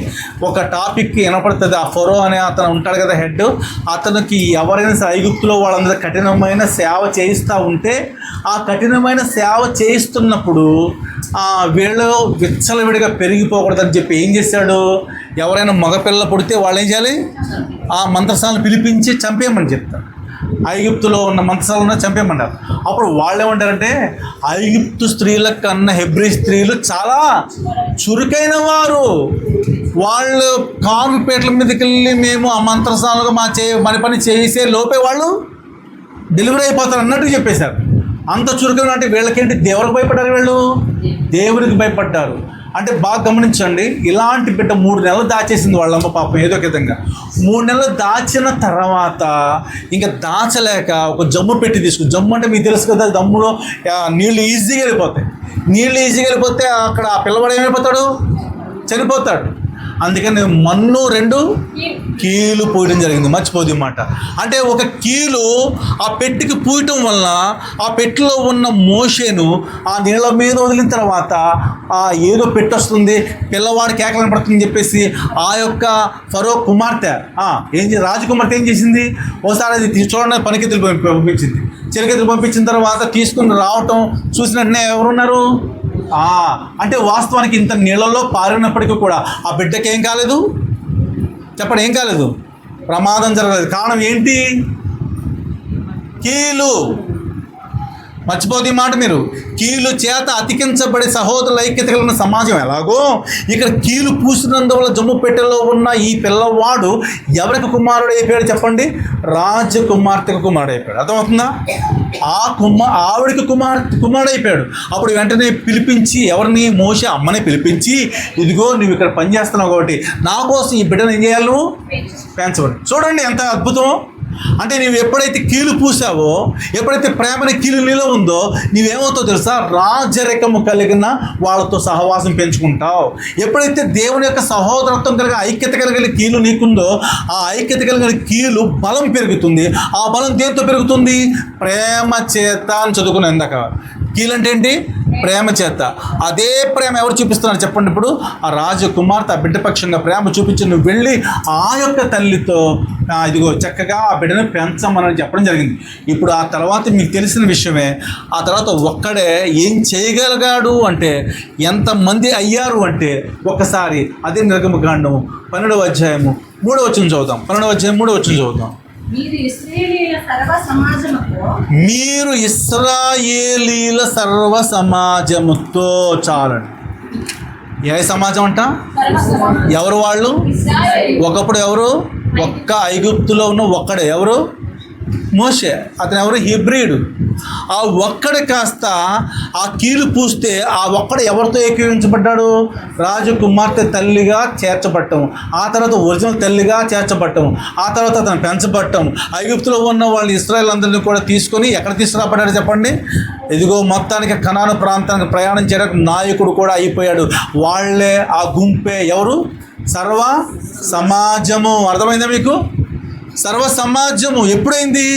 ఒక టాపిక్ వినపడుతుంది. ఆ ఫరో అనే అతను ఉంటాడు కదా, హెడ్. అతనికి ఎవరైనా ఐగుప్తులో వాళ్ళందరూ కఠినమైన సేవ చేయిస్తూ ఉంటే ఆ కఠినమైన సేవ చేయిస్తున్నప్పుడు వీళ్ళు విచ్చలవిడిగా పెరిగిపోకూడదని చెప్పి ఏం చేశాడు? ఎవరైనా మగపిల్ల పుడితే వాళ్ళు ఏం చేయాలి? ఆ మంత్రసాలను పిలిపించి చంపేయమని చెప్తారు. ఐగుప్తులో ఉన్న మంత్రసాలను చంపేయమన్నారు. అప్పుడు వాళ్ళు ఏమంటారంటే ఐగుప్తు స్త్రీల కన్నా హెబ్రీ స్త్రీలు చాలా చురుకైన వారు, వాళ్ళు కారుపేటల మీదకి వెళ్ళి మేము ఆ మంత్రసాలుగా మన పని చేసే లోపే వాళ్ళు డెలివరీ అయిపోతారు అన్నట్టు చెప్పేశారు. అంత చురుకైన అంటే వీళ్ళకేంటి? దేవుడికి భయపడ్డారు. వీళ్ళు దేవుడికి భయపడ్డారు. అంటే బాగా గమనించండి, ఇలాంటి బిడ్డ 3 నెలలు దాచేసింది వాళ్ళమ్మ పాపం ఏదో ఒక విధంగా. 3 నెలలు దాచిన తర్వాత ఇంకా దాచలేక ఒక జమ్ము పెట్టి జమ్ము అంటే మీకు తెలుసు కదా, దమ్ములో నీళ్ళు ఈజీగా వెళ్ళిపోతాయి. నీళ్ళు ఈజీగా వెళ్ళిపోతే అక్కడ ఆ పిల్లవాడు ఏమైపోతాడు, చనిపోతాడు. అందుకని మన్ను 2 కీలు పూయడం జరిగింది. మర్చిపోదు మాట. అంటే ఒక కీలు ఆ పెట్టికి పూయటం వలన ఆ పెట్టిలో ఉన్న మోషేను ఆ నీళ్ళ మీద వదిలిన తర్వాత ఏదో పెట్టి వస్తుంది, పిల్లవాడు కేకలను పడుతుందని చెప్పేసి ఆ యొక్క ఫరో కుమార్తె రాజకుమార్తె ఏం చేసింది, ఒకసారి అది చూడండి పనికెత్తులు పంపించింది. చెలికెత్తులు పంపించిన తర్వాత తీసుకుని రావటం చూసిన వెంటనే ఎవరున్నారు, అంటే వాస్తవానికి ఇంత నీళ్ళలో పారినప్పటికీ కూడా ఆ బిడ్డకి ఏం కాలేదు, చెప్పండి ఏం కాలేదు, ప్రమాదం జరగలేదు. కారణం ఏంటి, కీలు. మర్చిపోతే మాట మీరు, కీలు చేత అతికించబడే సహోదరుల ఐక్యత కలిగిన సమాజం ఎలాగో ఇక్కడ కీలు పూసినందువల్ల జమ్ము పెట్టెలో ఉన్న ఈ పిల్లవాడు ఎవరికి కుమారుడు అయిపోయాడు చెప్పండి, రాజకుమార్తెకు కుమారుడు అయిపోయాడు. అర్థమవుతుందా, ఆవిడికి కుమారుడు అయిపోయాడు. అప్పుడు వెంటనే పిలిపించి ఎవరిని, మోషే అమ్మని పిలిపించి, ఇదిగో నువ్వు ఇక్కడ పని చేస్తున్నావు కాబట్టి నా కోసం ఈ బిడ్డను ఏం చేయాలి, నువ్వు పెంచబడి. చూడండి ఎంత అద్భుతం. అంటే నువ్వు ఎప్పుడైతే కీలు పూసావో, ఎప్పుడైతే ప్రేమని కీలు నీలో ఉందో, నీవేమవుతావు తెలుసా, రాజరికము కలిగిన వాళ్ళతో సహవాసం పెంచుకుంటావు. ఎప్పుడైతే దేవుని యొక్క సహోదరత్వం కలిగిన ఐక్యత కలిగిన కీలు నీకుందో, ఆ ఐక్యత కలిగిన కీలు బలం పెరుగుతుంది. ఆ బలం దేంతో పెరుగుతుంది, ప్రేమ చేత అని చదువుకున్నాను ఇందాక. కీలు అంటే ఏంటి, ప్రేమ చేత. అదే ప్రేమ ఎవరు చూపిస్తున్నారు చెప్పండి, ఇప్పుడు ఆ రాజకుమార్తె ఆ బిడ్డ పక్షంగా ప్రేమ చూపించి నువ్వు వెళ్ళి ఆ యొక్క తల్లితో ఇదిగో చక్కగా ఆ బిడ్డను పెంచమని చెప్పడం జరిగింది. ఇప్పుడు ఆ తర్వాత మీకు తెలిసిన విషయమే, ఆ తర్వాత ఒక్కడే ఏం చేయగలిగాడు అంటే, ఎంతమంది అయ్యారు అంటే, ఒక్కసారి అదే నిర్గమకాండము 12వ అధ్యాయము 3వ వచనం చదువుతాం. 12వ అధ్యాయం 3వ వచనం చదువుతాం. మీరు ఇశ్రాయేలీల సర్వ సమాజముతో, చాలండి. ఏ సమాజం అంట, ఎవరు వాళ్ళు, ఒకప్పుడు ఎవరు, ఒక్క ఐగుప్తులో ఉన్న ఒక్కడే ఎవరు, మోషే. అతను ఎవరు, హెబ్రీయుడు. ఆ ఒక్కడే కాస్త ఆ కీలు పూస్తే ఆ ఒక్కడు ఎవరితో ఏకీవించబడ్డాడు, రాజకుమార్తె తల్లిగా చేర్చబట్టం, ఆ తర్వాత ఒరిజినల్ తల్లిగా చేర్చబట్టం, ఆ తర్వాత అతను పెంచబట్టం. ఐగుప్తులో ఉన్న వాళ్ళు ఇశ్రాయేల్ అందరినీ కూడా తీసుకొని ఎక్కడ తీసుకురాబడ్డాడు చెప్పండి, ఇదిగో మొత్తానికి కనాను ప్రాంతానికి ప్రయాణం చేయడానికి నాయకుడు కూడా అయిపోయాడు. వాళ్ళే ఆ గుంపే ఎవరు, సర్వ సమాజము. అర్థమైందా మీకు, సర్వ సమాజము ఎప్పుడైంది,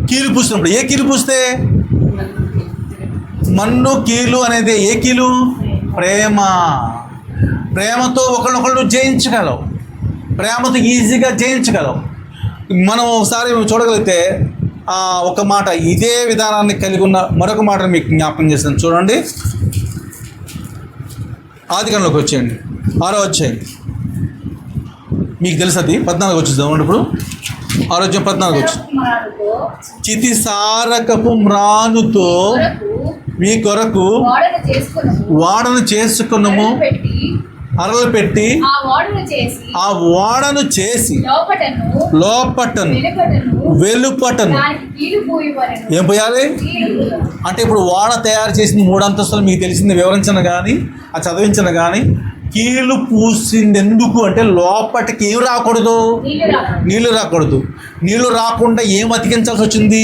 కీలు పూసినప్పుడు. ఏ కీలు పూస్తే, మన్ను కీలు అనేది ఏ కీలు, ప్రేమ. ప్రేమతో ఒకళ్ళొకళ్ళు జయించగలవు, ప్రేమతో ఈజీగా జయించగలవు. మనం ఒకసారి చూడగలిగితే ఒక మాట, ఇదే విధానాన్ని కలిగి ఉన్న మరొక మాటను మీకు జ్ఞాపకం చేస్తాను. చూడండి, ఆదికాండంలోకి వచ్చేయండి, 6వ అధ్యాయం. మీకు తెలుసు అది 14 వచ్చి చదవండి. ఇప్పుడు 6వ అధ్యాయం 14 వచ్చి, చితిసారకపు మ్రానుతో మీ కొరకు వాడను చేసుకున్నాము, అరలు పెట్టి ఆ ఓడను చేసి లోపటను వెలుపటను ఏం పోయాలి అంటే, ఇప్పుడు ఓడ తయారు చేసింది 3 అంతస్తులు మీకు తెలిసింది వివరించను కానీ, ఆ చదివించను కానీ, కీలు పూసింది ఎందుకు అంటే, లోపటికి ఏం రాకూడదు, నీళ్ళు రాకూడదు. నీళ్ళు రాకుండా ఏం అతికించాల్సి వచ్చింది,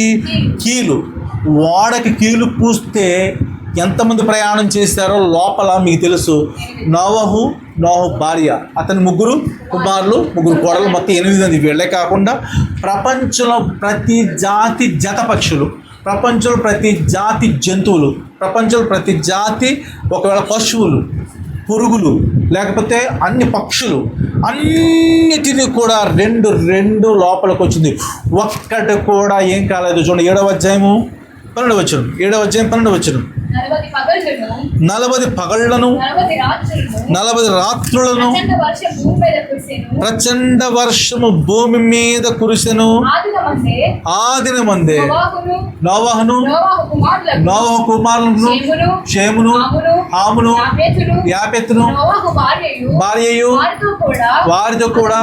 కీలు. ఓడకి కీలు పూస్తే ఎంతమంది ప్రయాణం చేశారో లోపల మీకు తెలుసు. నోవహు భార్య, అతని 3 కుమారులు 3 కోడలు, మొత్తం 8 మంది. వీళ్ళే కాకుండా ప్రపంచంలో ప్రతి జాతి జత పక్షులు, ప్రపంచంలో ప్రతి జాతి జంతువులు, ప్రపంచంలో ప్రతి జాతి ఒకవేళ పశువులు, పురుగులు, లేకపోతే అన్ని పక్షులు, అన్నిటినీ కూడా 2 లోపలికి వచ్చింది. ఒక్కటి కూడా ఏం కాలేదు. చూడండి 7వ అధ్యాయము 12వ వచనం, 7వ అధ్యాయం 12వ వచనం. 40 పగళ్లను 40 రాత్రులను ప్రచండ వర్షము భూమి మీద కురిసెను. ఆ దినమందే నోవహు కుమారులను షేమును, హామును, యాపెతును భార్యయు వారితో కూడా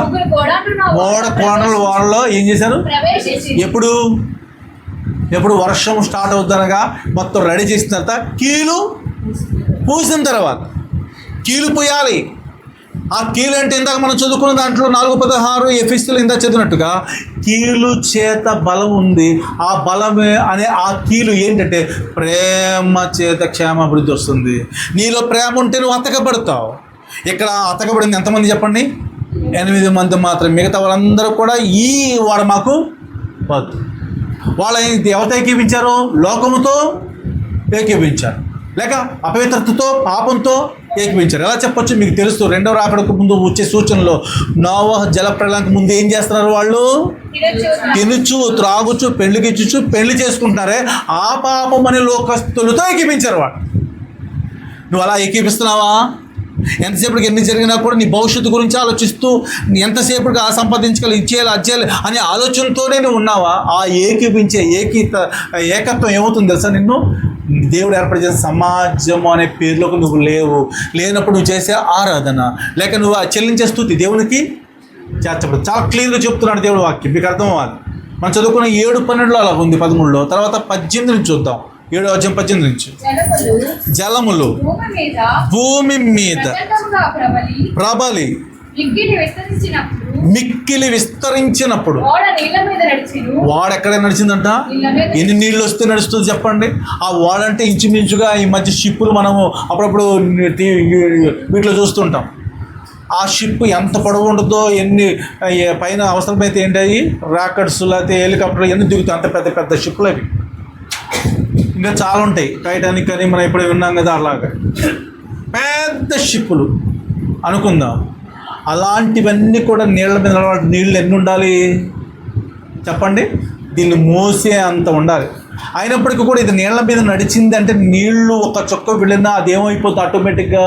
ఓడ కోణలు వాళ్ళలో ఏం చేశారు. ఎప్పుడు వర్షం స్టార్ట్ అవుతుందనగా మొత్తం రెడీ చేసిన తర్వాత, కీలు పూసిన తర్వాత కీలు పోయాలి. ఆ కీలు అంటే ఇందాక మనం చదువుకున్న దాంట్లో 4:16 ఎఫెసీయులు ఇందాక చదివినట్టుగా కీలు చేత బలం ఉంది. ఆ బలమే అనే ఆ కీలు ఏంటంటే ప్రేమ చేత క్షేమాభివృద్ధి వస్తుంది. నీలో ప్రేమ ఉంటే నువ్వు అతకబడతావు. ఇక్కడ అతకబడింది ఎంతమంది చెప్పండి? 8 మంది మాత్రం. మిగతా వాళ్ళందరూ కూడా ఈ వాడు మాకు వద్దు. వాళ్ళ ఎవరితో ఏకీపించారు? లోకముతో ఏకీపించారు, లేక అపవిత్రతతో పాపంతో ఏకీపించారు. ఎలా చెప్పొచ్చు? మీకు తెలుసు, రెండవ రాకడకు ముందు వచ్చే సూచనలో నోవహు జలప్రళయానికి ముందు ఏం చేస్తున్నారు? వాళ్ళు తినుచు త్రాగుచు పెళ్లికిచ్చుచు పెళ్లి చేసుకుంటున్నారే, ఆ పాపం అనే లోకస్తులతో ఏకీపించారు వాళ్ళు. నువ్వు అలా ఏకీపిస్తున్నావా? ఎంతసేపటికి ఎన్ని జరిగినా కూడా నీ భవిష్యత్తు గురించి ఆలోచిస్తూ ఎంతసేపటికి ఆ సంపాదించుకోవాలి, ఇచ్చేయాలి, అచ్చేయాలి అనే ఆలోచనతోనే నువ్వు ఉన్నావా? ఆ ఏకీపించే ఏకత్వం ఏమవుతుంది తెలుసా? నిన్ను దేవుడు ఏర్పరిచిన సమాజం అనే పేరులోకి నువ్వు లేనప్పుడు నువ్వు చేసే ఆరాధన లేక నువ్వు చెల్లించే స్తుతి దేవునికి చేర్చబడు. చాలా క్లియర్గా చెప్తున్నాడు దేవుడు వాక్యం, మీకు అర్థం అవ్వాలి. మనం చదువుకున్న 7:12 అలా ఉంది, 13లో. తర్వాత 18 నుంచి చూద్దాం. 7:18 నుంచి. జలములు భూమి మీద ప్రబలి మిక్కిలి విస్తరించినప్పుడు వాడ ఎక్కడ నడిచిందంట? ఎన్ని నీళ్ళు వస్తే నడుస్తుంది చెప్పండి? ఆ వాడ అంటే ఇంచుమించుగా ఈ మధ్య షిప్పులు మనము అప్పుడప్పుడు వీటిలో చూస్తుంటాం. ఆ షిప్ ఎంత పొడవు ఉంటుందో, ఎన్ని పైన అవసరమైతే ఏంటి రాకెట్స్ లేకపోతే హెలికాప్టర్ ఎన్ని దిగుతాయి, అంత పెద్ద పెద్ద షిప్పులు అవి. ఇంకా చాలా ఉంటాయి, టైటానిక్ అని మనం ఎప్పుడే విన్నాం కదా, అలాగా పెద్ద షిప్పులు అనుకుందాం. అలాంటివన్నీ కూడా నీళ్ళ మీద నీళ్ళు ఎన్ని ఉండాలి చెప్పండి? దీన్ని మోసే అంత ఉండాలి. అయినప్పటికీ కూడా ఇది నీళ్ళ మీద నడిచింది అంటే నీళ్లు ఒక చుక్క వెళ్ళినా అదేమైపోతుంది? ఆటోమేటిక్గా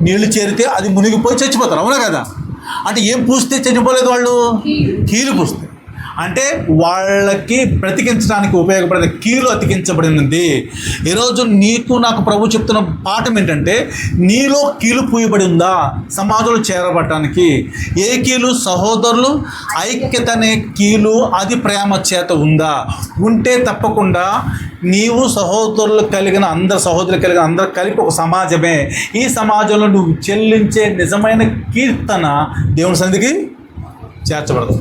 నీళ్లు చేరితే అది మునిగిపోయి చచ్చిపోతారు, అవునా కదా? అంటే ఏం పూస్తే చనిపోలేదు వాళ్ళు? కీలు పూస్తే. అంటే వాళ్ళకి బ్రతికించడానికి ఉపయోగపడే కీలు అతికించబడినది. ఈరోజు నీకు నాకు ప్రభు చెప్తున్న పాఠం ఏంటంటే, నీలో కీలు పూయబడి ఉందా సమాజంలో చేరబడటానికి? ఏ కీలు? సహోదరులు ఐక్యత అనే కీలు. అది ప్రేమ చేత ఉందా? ఉంటే తప్పకుండా నీవు సహోదరులు కలిగిన అందరు కలిపి ఒక సమాజమే. ఈ సమాజంలో నువ్వు చెల్లించే నిజమైన కీర్తన దేవుని సన్నిధికి చేర్చబడదు.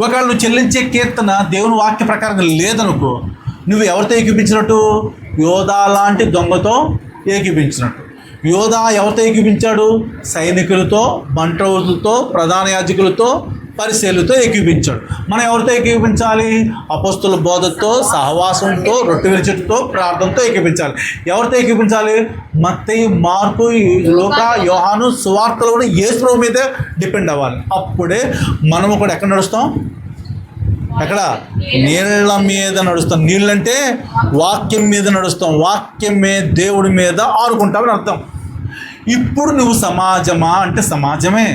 ఒకవేళ నువ్వు చెల్లించే కీర్తన దేవుని వాక్య ప్రకారంగా లేదనుకో, నువ్వు ఎవరితో ఏకీపించినట్టు? యోధా లాంటి దొంగతో ఏకీపించినట్టు. యోధా ఎవరితో ఏకీపించాడు? సైనికులతో, బంట్రవులతో, ప్రధాన యాజకులతో, పరిశీలతో ఏకీపించాడు. మనం ఎవరితో ఏకీపించాలి? అపొస్తలుల బోధతో, సహవాసంతో, రొట్టె విరిచెట్టుతో, ప్రార్థనతో ఏకీపించాలి. ఎవరితో ఏకీపించాలి? మత్తయి, మార్కు, లూకా, యోహాను సువార్తలు కూడా యేసు మీదే డిపెండ్ అవ్వాలి. అప్పుడే మనము కూడా ఎక్కడ నడుస్తాం? ఎక్కడ? నీళ్ళ మీద నడుస్తాం. నీళ్ళంటే వాక్యం మీద నడుస్తాం. వాక్యమే దేవుడి మీద ఆడుకుంటామని అర్థం. ఇప్పుడు నువ్వు సమాజమా అంటే సమాజమే.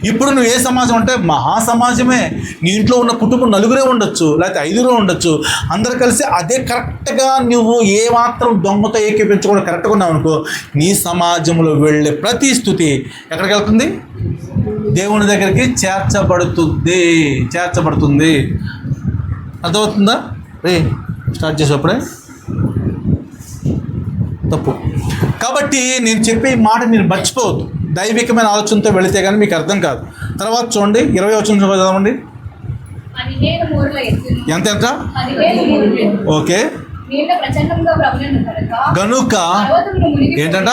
ఇప్పుడు నువ్వు ఏ సమాజం అంటే మహాసమాజమే. నీ ఇంట్లో ఉన్న కుటుంబం 4 ఉండొచ్చు, లేకపోతే 5 ఉండొచ్చు. అందరు కలిసి అదే కరెక్ట్గా నువ్వు ఏ మాత్రం దొంగతో ఏకీపించకుండా కరెక్ట్గా ఉన్నావు అనుకో, నీ సమాజంలో వెళ్ళే ప్రతి స్తుతి ఎక్కడికి వెళ్తుంది? దేవుని దగ్గరికి చేర్చబడుతుంది. అర్థమవుతుందా? స్టార్ట్ చేసేప్పుడే తప్పు. కాబట్టి నేను చెప్పే మాట మీరు మర్చిపోవద్దు. దైవికమైన ఆలోచనతో వెళితే కానీ మీకు అర్థం కాదు. తర్వాత చూడండి 20 వచనం చదవండి. ఎంత? ఓకే. గనుక ఏంటంట?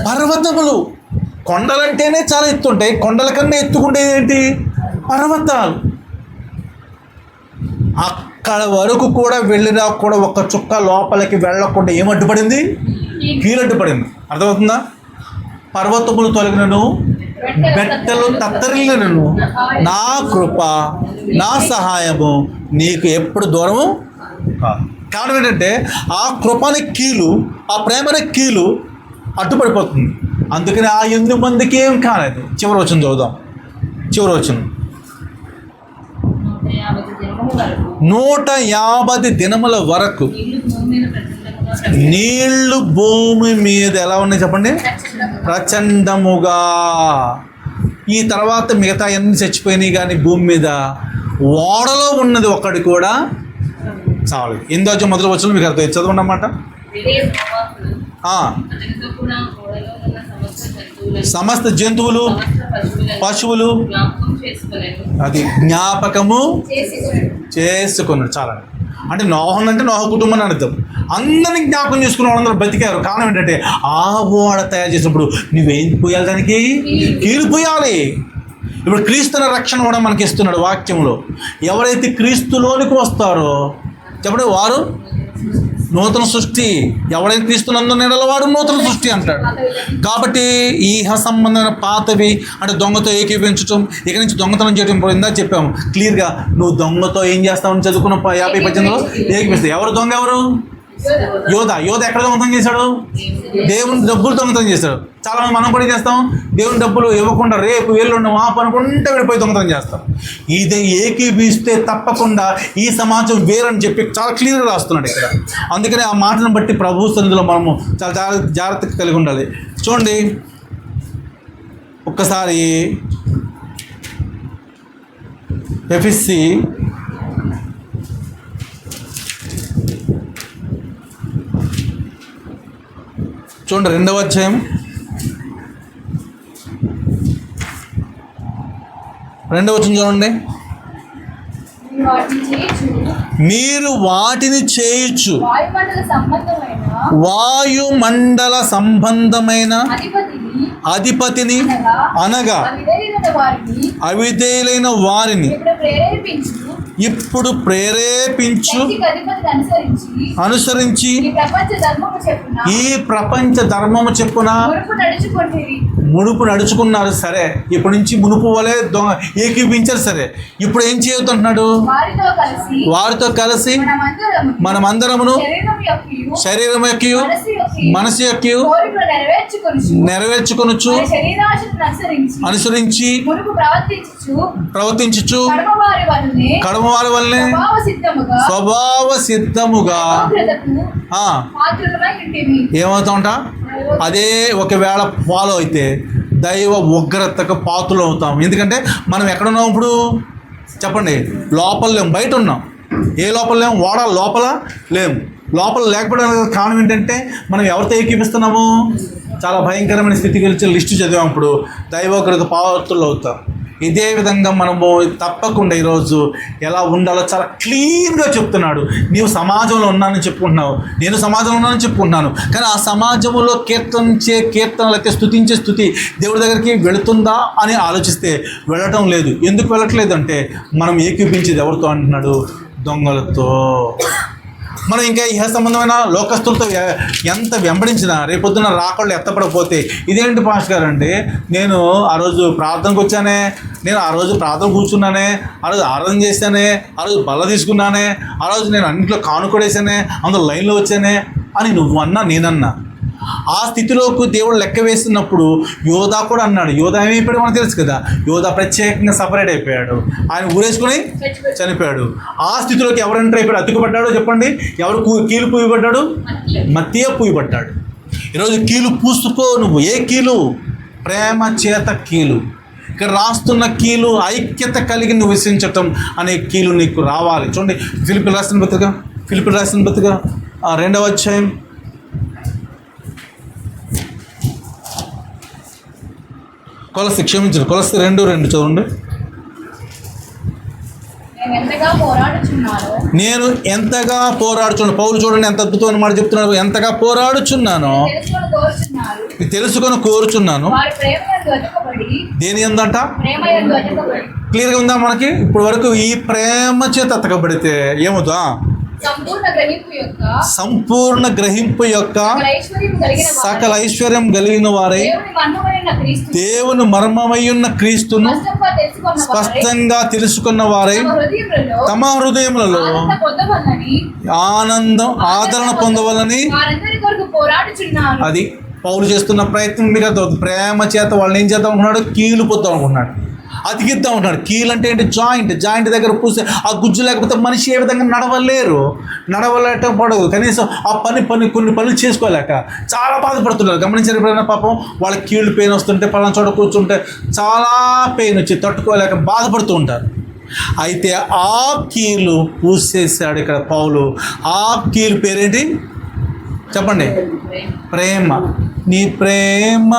పర్వతములు. కొండలంటేనే చాలా ఎత్తుంటాయి, కొండల కన్నా ఎత్తుకుంటేది ఏంటి? పర్వతాలు. అక్కడ వరకు కూడా వెళ్ళినా కూడా ఒక్క చుక్క లోపలికి వెళ్ళకుండా ఏమడ్డుపడింది? కీలడ్డుపడింది. అర్థమవుతుందా? పర్వతములు తొలగినను, బెట్టలు తత్తరిల్లినను, నా కృప, నా సహాయము నీకు ఎప్పుడు దూరము కాదు. కారణం ఏంటంటే ఆ కృపని కీలు, ఆ ప్రేమని కీలు అడ్డుపడిపోతుంది. అందుకని ఆ 8 మందికి ఏం కాలేదు. చివరి వచనం చదువుదాం. చివరి వచనం. 150 దినముల వరకు నీళ్లు భూమి మీద ఎలా ఉన్నాయి చెప్పండి? ప్రచండముగా. ఈ తర్వాత మిగతా అన్ని చచ్చిపోయినాయి, కానీ భూమి మీద ఓడలో ఉన్నది ఒక్కడి కూడా చావలేదు. 8వ మొదటి వచనం మీకు అర్థం చదవండి అన్నమాట. సమస్త జంతువులు, పశువులు అది జ్ఞాపకము చేసుకున్నాడు. చాలా అంటే నోహన్ అంటే నోహ కుటుంబం అని అర్థం. అందరినీ జ్ఞాపకం చేసుకున్న వాళ్ళందరూ బతికారు. కారణం ఏంటంటే ఆ ఓడ తయారు చేసినప్పుడు నువ్వేం పోయాలి, దానికి కీలు పోయాలి. ఇప్పుడు క్రీస్తుల రక్షణ కూడా మనకి ఇస్తున్నాడు వాక్యంలో. ఎవరైతే క్రీస్తులోనికి వస్తారో చెప్పండి, వారు నూతన సృష్టి. ఎవరైతే క్రీస్తునందు నిలవాడు నూతన సృష్టి అంటాడు. కాబట్టి ఈ సంబంధమైన పాతవి అంటే దొంగతో ఏకీపించడం, ఇక నుంచి దొంగతనం చేయడం ఇందా చెప్పాము క్లియర్గా. నువ్వు దొంగతో ఏం చేస్తావని చదువుకున్న 50-18లో ఏకీపిస్తావు. ఎవరు దొంగ? ఎవరు? యోధ ఎక్కడ దొంగతనం చేశాడు? దేవుని డబ్బులు దొంగతనం చేశాడు. చాలా మంది మనం కూడా చేస్తాం, దేవుని డబ్బులు ఇవ్వకుండా రేపు ఎల్లుండి మాపు అనుకుంటే వెళ్ళిపోయి దొంగతనం చేస్తాం. ఇది ఏకీపిస్తే తప్పకుండా ఈ సమాజం వేరని చెప్పి చాలా క్లియర్గా రాస్తున్నాడు ఇక్కడ. అందుకని ఆ మాటను బట్టి ప్రభు సన్నిధిలో మనము చాలా జాగ్రత్తగా కలిగి ఉండాలి. చూడండి ఒక్కసారి ఎఫెసీ చూడండి 2వ అధ్యాయం 2వ వచనం చూడండి. మీరు వాటిని చేయొచ్చు, వాయుమండల సంబంధమైన అధిపతిని అనగా అవిధేయులైన వారిని ఇప్పుడు ప్రేరేపించు అనుసరించి ఈ ప్రపంచ ధర్మము చెప్పున మునుపు నడుచుకున్నారు. సరే, ఇప్పటి నుంచి మునుపు వలె ఏకీపించారు. సరే, ఇప్పుడు ఏం చేయొద్దంటున్నాడు? వారితో కలిసి మనమందరమును శరీరం యొక్క మనసు యొక్క నెరవేర్చుకొనుచు అనుసరించి ప్రవర్తించుచు కడమ వారి వల్లనే స్వభావ సిద్ధముగా ఏమవుతామంట? అదే ఒకవేళ ఫాలో అయితే దైవ ఉగ్రతకు పాత్రలు అవుతాం. ఎందుకంటే మనం ఎక్కడున్నాం ఇప్పుడు చెప్పండి? లోపల లేము, బయట ఉన్నాం. ఏ లోపల లేము? ఓడ లోపల లేము. లోపల లేకపోవడానికి కారణం ఏంటంటే మనం ఎవరితో ఏకీపిస్తున్నాము? చాలా భయంకరమైన స్థితికి వచ్చే లిస్టు చదివాము. దైవోగ్రత పాత్రలు అవుతాం. ఇదే విధంగా మనము తప్పకుండా ఈరోజు ఎలా ఉండాలో చాలా క్లీన్గా చెప్తున్నాడు. నీవు సమాజంలో ఉన్నానని చెప్పుకుంటున్నావు, నేను సమాజంలో ఉన్నానని చెప్పుకుంటున్నాను. కానీ ఆ సమాజంలో కీర్తనించే కీర్తనలు అయితే స్తుతించే స్థుతి దేవుడి దగ్గరికి వెళుతుందా అని ఆలోచిస్తే వెళ్ళటం లేదు. ఎందుకు వెళ్ళట్లేదు అంటే మనం ఏకీపించేది ఎవరితో అంటున్నాడు? దొంగలతో. మనం ఇంకా ఇహ సంబంధమైన లోకస్తులతో ఎంత వెంబడించినా రేపొద్దున రాకుండా ఎత్తపడకపోతే ఇదేంటి పాస్టర్ గారు అంటే, నేను ఆ రోజు ప్రార్థనకు వచ్చానే, నేను ఆ రోజు ప్రార్థన కూర్చున్నానే, ఆ రోజు ఆరాధన చేశానే, ఆ రోజు బల్ల తీసుకున్నానే, ఆ రోజు నేను అన్నింటిలో కానుకొడేసానే, అందులో లైన్లో వచ్చానే అని నువ్వు అన్నా నేనన్నా. ఆ స్థితిలోకి దేవుడు లెక్క వేస్తున్నప్పుడు యోధా కూడా అన్నాడు. యోధా ఏమైపోయాడు మనకు తెలుసు కదా. యోధా ప్రత్యేకంగా సపరేట్ అయిపోయాడు. ఆయన ఊరేసుకొని చనిపోయాడు. ఆ స్థితిలోకి ఎవరు ఎంటర్ అయిపోయాడు? అతుకుపడ్డాడో చెప్పండి. ఎవరు కీలు పూయబడ్డాడు? మత్తయి పూయబడ్డాడు. ఈరోజు కీలు పూసుకో. నువ్వు ఏ కీలు? ప్రేమ చేత కీలు. ఇక్కడ రాస్తున్న కీలు ఐక్యత కలిగి నువ్వు విశ్వసించటం అనే కీలు నీకు రావాలి. చూడండి ఫిలిప్పీయులకు రాసిన పత్రిక 2వ అధ్యాయం 2:2 చదవండి. నేను ఎంతగా పోరాడుచున్నాను. పౌలు చూడండి ఎంత అద్భుతమైన మాట చెప్తున్నాడు. ఎంతగా పోరాడుచున్నాను, తెలుసుకొని కోరుచున్నాను. దేని ఎందంట? క్లియర్గా ఉందా మనకి ఇప్పుడు వరకు? ఈ ప్రేమ చేత అతకబడితే ఏమవుతా? సంపూర్ణ గ్రహింపు యొక్క సకల ఐశ్వర్యం కలిగిన వారై దేవుని మర్మమయ్యున్న క్రీస్తును స్పష్టంగా తెలుసుకున్న వారై తమ హృదయములలో ఆదరణ పొందవాలని అది పౌలు చేస్తున్న ప్రయత్నం. మీరు ప్రేమ చేత వాళ్ళని ఏం చేద్దాం అనుకున్నాడు? కీలు పొద్దాం అనుకున్నాడు, అతికిద్దాం ఉంటాడు. కీలు అంటే ఏంటి? జాయింట్ దగ్గర పూసే ఆ గుజ్జు లేకపోతే మనిషి ఏ విధంగా నడవలేటం పడదు. కనీసం ఆ కొన్ని పనులు చేసుకోలేక చాలా బాధపడుతున్నారు. గమనించారు ఎప్పుడైనా? పాపం వాళ్ళ కీళ్ళు పెయిన్ వస్తుంటే పలానా చోట కూర్చుంటే చాలా పెయిన్ వచ్చి తట్టుకోలేక బాధపడుతూ ఉంటారు. అయితే ఆ కీలు పూసేసాడు ఇక్కడ పౌలు. ఆ కీలు పేరేంటి? చెప్పండి. ప్రేమ. నీ ప్రేమ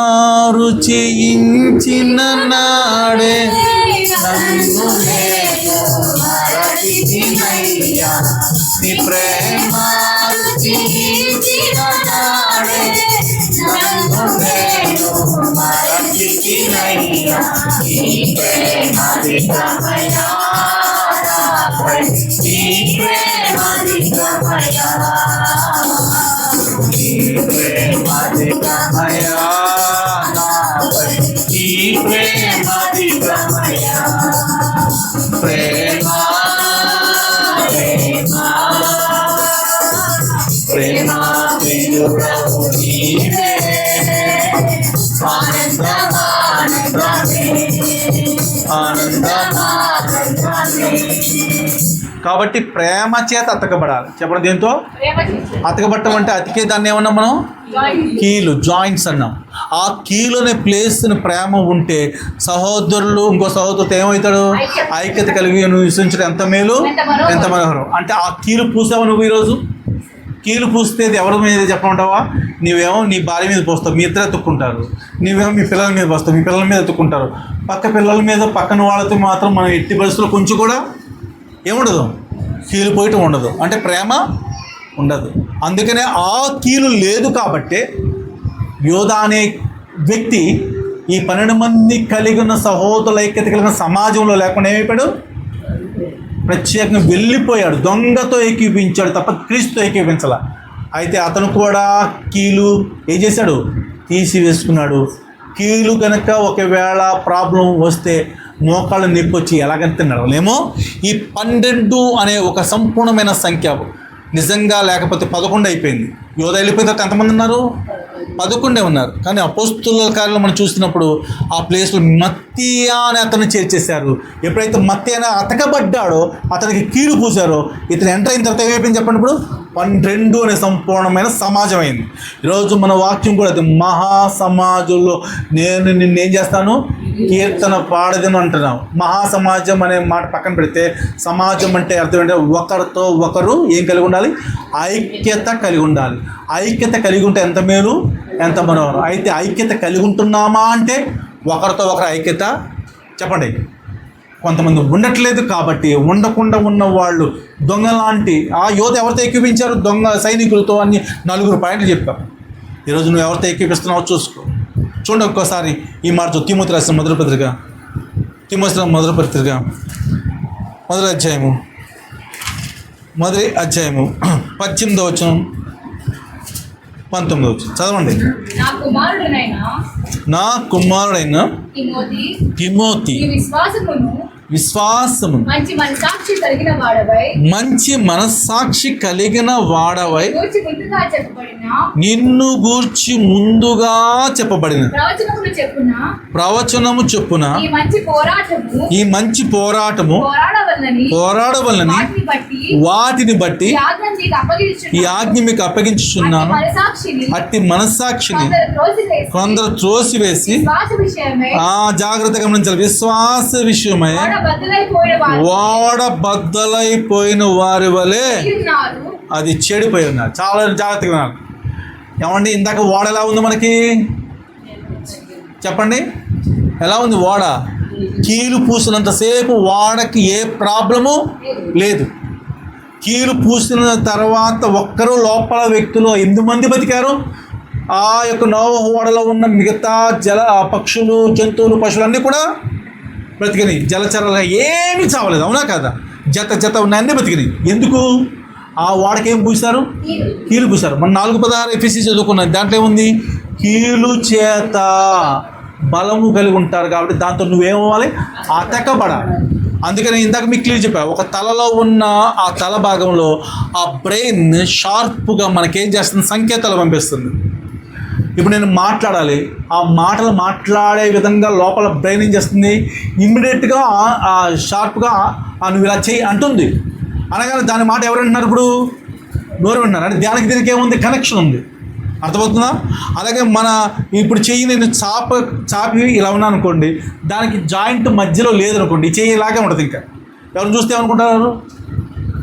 రుచించిన నాడే నన్ను నేను మరచితినయ్యా. నీ ప్రేమ రుచించిన నాడే నన్ను నేను మరచితినయ్యా. నీ ప్రేమాధికమయా నాపై, నీ ప్రేమాధికమయా, నీ ప్రేమాధికమయా నాపై, నీ ప్రేమాధికమయా. ప్రేమ ప్రేమ ప్రేమ ప్రియుడవు నీవే, ఆనందమానందమే ఆనందమానందమే. కాబట్టి ప్రేమ చేత అతకబడాలి. చెప్పండి, దేంతో అతకబట్టం అంటే అతికే దాన్ని ఏమన్నాం మనం? కీలు, జాయింట్స్ అన్నాం. ఆ కీలు అనే ప్లేస్ని ప్రేమ ఉంటే సహోదరులు ఇంకో సహోదరుతో ఏమవుతాడు? ఐక్యత కలిగి నివసించడం ఎంత మేలు, ఎంత మనోహరం. అంటే ఆ కీలు పూసావు నువ్వు ఈరోజు. కీలు పూస్తే ఎవరి మీద చెప్పమంటావా? నీవేమో నీ భార్య మీద పోస్తావు, మీ ఇద్దరు ఎత్తుక్కుంటారు. నీవేమో మీ పిల్లల మీద పోస్తావు, మీ పిల్లల మీద ఎత్తుక్కుంటారు. పక్క పిల్లల మీద పక్కన వాళ్ళతో మాత్రం మనం ఎట్టి పరిస్థితుల్లో కొంచెం కూడా ఏముండదు, కీలు పోయటం ఉండదు. అంటే ప్రేమ ఉండదు. అందుకనే ఆ కీలు లేదు కాబట్టి యోధ అనే వ్యక్తి ఈ 12 మంది కలిగి ఉన్న సహోదరుల ఐక్యత కలిగిన సమాజంలో లేకుండా ఏమైపోయాడు? ప్రత్యేకంగా వెళ్ళిపోయాడు. దొంగతో ఏకీపించాడు తప్ప క్రీస్తుతో ఏకీపించాల. అయితే అతను కూడా కీలు ఏం చేశాడు? తీసివేసుకున్నాడు. కీలు కనుక ఒకవేళ ప్రాబ్లం వస్తే మోకాళ్ళు నొప్పి వచ్చి ఎలాగంటే నడవలేమో. ఈ 12 అనే ఒక సంపూర్ణమైన సంఖ్య నిజంగా లేకపోతే 11 అయిపోయింది. యోధ వెళ్ళిపోయిన తర్వాత ఎంతమంది ఉన్నారు? 11 ఉన్నారు. కానీ అపోస్తుల కార్యాలు మనం చూసినప్పుడు ఆ ప్లేస్లో మత్తీయ అని అతను చేర్చేశారు. ఎప్పుడైతే మత్తీయ అని అతకబడ్డాడో అతనికి కీలు పూశారో ఇతను ఎంటర్ అయిన తర్వాత ఏమైపోయింది చెప్పండి? ఇప్పుడు 12 అనే సంపూర్ణమైన సమాజం అయింది. ఈరోజు మన వాక్యం కూడా అది మహాసమాజంలో నేను నిన్నేం చేస్తాను? కీర్తన పాడదని అంటున్నాం. మహాసమాజం అనే మాట పక్కన పెడితే సమాజం అంటే అర్థం ఏంటంటే ఒకరితో ఒకరు ఏం కలిగి ఉండాలి? ఐక్యత కలిగి ఉండాలి. ఐక్యత కలిగి ఉంటే ఎంత మేలు, ఎంత మనోహరం. అయితే ఐక్యత కలిగి ఉంటున్నామా అంటే ఒకరితో ఒకరు ఐక్యత చెప్పండి. కొంతమంది ఉండట్లేదు కాబట్టి ఉండకుండా ఉన్న వాళ్ళు దొంగలాంటి ఆ యోధ ఎవరితో ఎక్కిపించారు? దొంగ సైనికులతో అని 4 పాయింట్లు చెప్పాం. ఈరోజు నువ్వు ఎవరితో ఎక్కిపిస్తున్నావో చూసుకో. చూడండి ఒక్కోసారి ఈ మాట తిమోతి రాసిన మొదటి పత్రిక, మొదటి పత్రిక 1వ అధ్యాయము 18వ వచనం 19వ వచనం చదవండి. నా కుమారుడైన తిమోతి విశ్వాసము మంచి మనస్సాక్షి కలిగిన వాడవై నిన్ను గూర్చి ముందుగా చెప్పబడిన ప్రవచనము చొప్పున ఈ మంచి పోరాటము పోరాడవలని వాటిని బట్టి ఈ ఆజ్ఞ మీకు అప్పగించుచున్నాను. అట్టి మనస్సాక్షిని కొందరు త్రోసివేసి జాగ్రత్తగా గమనించాలి. విశ్వాస విషయమై బద్దలైపోయిన వారి వలె అది చెడిపోయి ఉన్నారు. చాలా జాగ్రత్తగా ఉన్నారు. ఏమండి, ఇందాక ఓడ ఎలా ఉంది మనకి చెప్పండి? ఎలా ఉంది ఓడ? కీలు పూసినంతసేపు ఓడకి ఏ ప్రాబ్లము లేదు. కీలు పూసిన తర్వాత ఒక్కరు లోపల వ్యక్తులు 8 మంది బతికారు. ఆ యొక్క నోవ ఓడలో ఉన్న మిగతా పక్షులు, జంతువులు, పశువులు అన్నీ కూడా బ్రతికినాయి. జలచరాలుగా ఏమీ చావలేదు. అవునా కదా? జత ఉన్నాయన్నీ బతికినాయి. ఎందుకు? ఆ ఓడకి ఏం పూసారు? కీలు పూసారు. మన 4:16 ఎఫెసీ చదువుకున్నాం. దాంట్లో ఏముంది? కీలు చేత బలము కలిగి ఉంటారు కాబట్టి దాంతో నువ్వేమవ్వాలి? అతకబడాలి. అందుకని ఇందాక మీకు క్లియర్ చెప్పా. ఒక తలలో ఉన్న ఆ తల భాగంలో ఆ బ్రెయిన్ షార్ప్గా మనకేం చేస్తుంది? సంకేతాలు పంపిస్తుంది. ఇప్పుడు నేను మాట్లాడాలి, ఆ మాటలు మాట్లాడే విధంగా లోపల బ్రెయిన్ ఏం చేస్తుంది? ఇమ్మీడియట్గా షార్ప్గా నువ్వు ఇలా చెయ్యి అంటుంది. అనగానే దాని మాట ఎవరు అంటున్నారు? ఇప్పుడు నోరు వింటున్నారు. అంటే దానికి దీనికి ఏముంది? కనెక్షన్ ఉంది. అర్థమవుతుందా? అలాగే మన ఇప్పుడు చెయ్యి నేను చాపి ఇలా ఉన్నాను అనుకోండి, దానికి జాయింట్ మధ్యలో లేదనుకోండి, ఈ చెయ్యి ఇలాగే ఉంటుంది. ఇంకా ఎవరు చూస్తే ఏమనుకుంటారు?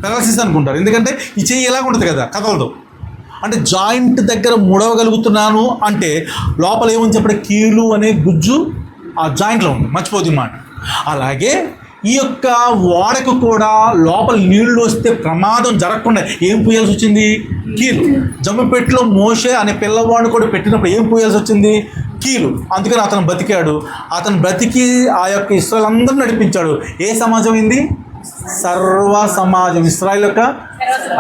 పెరాలసిస్ అనుకుంటారు. ఎందుకంటే ఈ చెయ్యి ఇలాగ ఉంటుంది కదా, కదలదు. అంటే జాయింట్ దగ్గర ముడవగలుగుతున్నాను అంటే లోపల ఏమని చెప్పండి, కీలు అనే గుజ్జు ఆ జాయింట్లో ఉంది, మర్చిపోతుంది మాట. అలాగే ఈ యొక్క ఓడకు కూడా లోపల నీళ్లు వస్తే ప్రమాదం జరగకుండా ఏం పూయాల్సి వచ్చింది, కీలు. జమ్మిపెట్టులో మోషే అనే పిల్లవాడిని కూడా పెట్టినప్పుడు ఏం పూయాల్సి వచ్చింది, కీలు. అందుకని అతను బతికాడు. అతను బ్రతికి ఆ యొక్క ఇశ్రాయేలు అందరూ నడిపించాడు. ఏ సమాజం అయింది, సర్వ సమాజం, ఇశ్రాయేలు యొక్క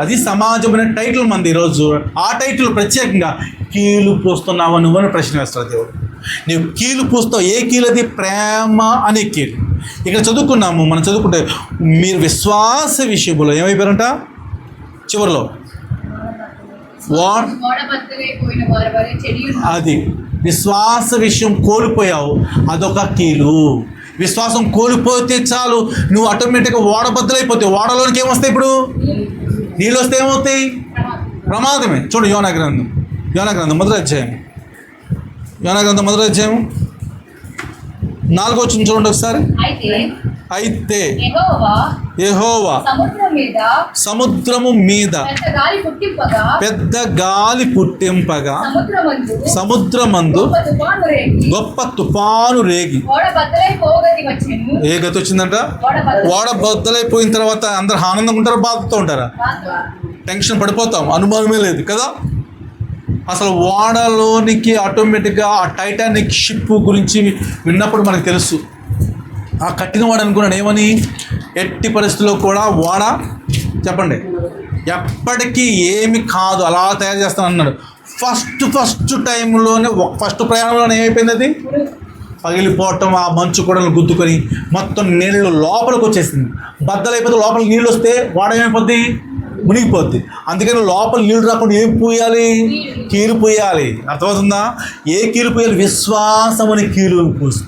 అది సమాజం అనే టైటిల్ మంది. ఈరోజు ఆ టైటిల్ ప్రత్యేకంగా కీలు పూస్తున్నావా నువ్వు అని ప్రశ్న వేస్తాడు దేవుడు. నీవు కీలు పూస్తావు. ఏ కీలు అది, ప్రేమ అనే కీలు. ఇక్కడ చదువుకున్నాము, మనం చదువుకుంటే మీరు విశ్వాస విషయంలో ఏమైపోయారంట, చివరిలో అది విశ్వాస విషయం కోల్పోయావు, అదొక కీలు. విశ్వాసం కోల్పోతే చాలు, నువ్వు ఆటోమేటిక్గా ఓడ బద్దలైపోతావు. ఓడలోనికి ఏమొస్తాయి, ఇప్పుడు నీళ్ళు వస్తే ఏమవుతాయి, ప్రమాదమే. చూడు యోనా గ్రంథం మొదటి అధ్యాయం 4వ వచనం చూడండి ఒకసారి. అయితే యెహోవా సముద్రము మీద పెద్ద గాలి పుట్టింపగా సముద్రమందు గొప్ప తుఫాను రేగి ఏ గతి వచ్చిందంట. ఓడ బద్దలైపోయిన తర్వాత అందరు ఆనందంగా ఉంటారా, బాధతో ఉంటారా? టెన్షన్ పడిపోతాం, అనుమానమే లేదు కదా. అసలు ఓడలోనికి ఆటోమేటిక్గా ఆ టైటానిక్ షిప్ గురించి విన్నప్పుడు మనకు తెలుసు. ఆ కట్టిన వాడు అనుకున్నాడు ఏమని, ఎట్టి పరిస్థితుల్లో కూడా ఓడ చెప్పండి ఎప్పటికీ ఏమి కాదు, అలా తయారు చేస్తాను అన్నాడు. ఫస్ట్ టైంలోనే ఫస్ట్ ప్రయాణంలోనే ఏమైపోయింది, అది పగిలిపోవటం, ఆ మంచు కూడా గుద్దుకొని మొత్తం నీళ్ళు లోపలికి వచ్చేసింది. బద్దలైపోతే లోపల నీళ్ళు వస్తే ఓడ ఏమైపోద్ది, మునిగిపోద్ది. అందుకని లోపల నీళ్ళు రాకుండా ఏం పూయాలి, కీలు పూయాలి. అర్థమవుతుందా? ఏ కీలు పూయాలి, విశ్వాసం అనే కీలు పూసి.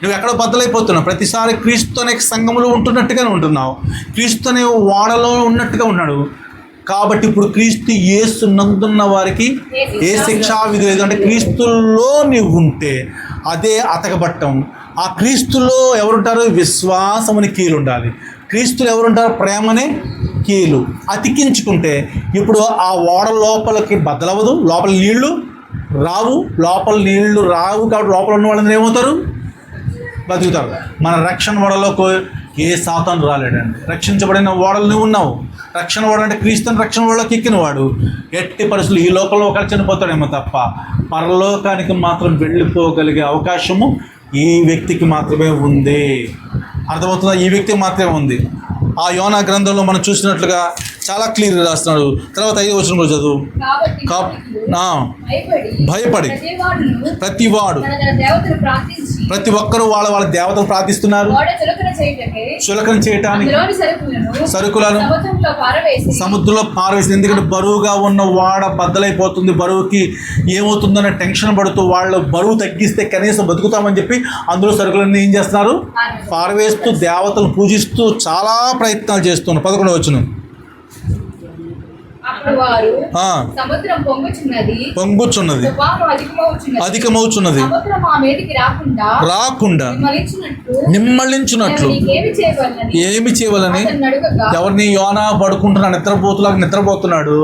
నువ్వు ఎక్కడో బద్దలైపోతున్నావు, ప్రతిసారి క్రీస్తు అనే సంఘంలో ఉంటున్నట్టుగానే ఉంటున్నావు, క్రీస్తు అనే ఓడలో ఉన్నట్టుగా ఉన్నాడు. కాబట్టి ఇప్పుడు క్రీస్తు యేసు నందున్న వారికి ఏ శిక్షా విధి లేదు. అంటే క్రీస్తులో నీవు ఉంటే అదే అతకబట్టం. ఆ క్రీస్తులో ఎవరుంటారు, విశ్వాసం అని కీలు ఉండాలి. క్రీస్తులు ఎవరుంటారు, ప్రేమనే కీలు. అతికించుకుంటే ఇప్పుడు ఆ ఓడ లోపలికి బద్దలవ్వదు, లోపల నీళ్లు రావు. కాబట్టి లోపల ఉన్న వాళ్ళందరూ ఏమవుతారు, బతుకుతారు. మన రక్షణ ఓడలోకి ఏ సాతాను రాలేడండి. రక్షించబడిన ఓడలు నువ్వు ఉన్నావు. రక్షణ ఓడ అంటే క్రీస్తుని రక్షణ ఓడలోకి ఎక్కిన వాడు ఎట్టి పరిస్థితులు ఈ లోకంలో ఒకరు చనిపోతాడేమో తప్ప పరలోకానికి మాత్రం వెళ్ళిపోగలిగే అవకాశము ఈ వ్యక్తికి మాత్రమే ఉంది. అర్థమవుతుందా? ఈ వ్యక్తికి మాత్రమే ఉంది. ఆ యోనా గ్రంథంలో మనం చూసినట్లుగా చాలా క్లియర్గా రాస్తున్నాడు. తర్వాత 5వ వచనం చదువు. భయపడి ప్రతి ఒక్కరూ వాళ్ళ దేవతలు ప్రార్థిస్తున్నారు. చులకన చేయటానికి సరుకులను సముద్రంలో పారవేసి, ఎందుకంటే బరువుగా ఉన్న వాడ బద్దలైపోతుంది, బరువుకి ఏమవుతుందనే టెన్షన్ పడుతూ వాళ్ళు బరువు తగ్గిస్తే కనీసం బతుకుతామని చెప్పి అందులో సరుకులన్నీ ఏం చేస్తున్నారు, పారవేస్తూ దేవతలు పూజిస్తూ చాలా ప్రయత్నాలు చేస్తున్నారు. 11వ వచనం. పొంగుచున్నది, అధికమవుచున్నది, రాకుండా నిమ్మళించినట్లు ఏమి చేయవాలని ఎవరిని యోనా పడుకుంటున్నాడు, నిద్రపోతున్నాడు.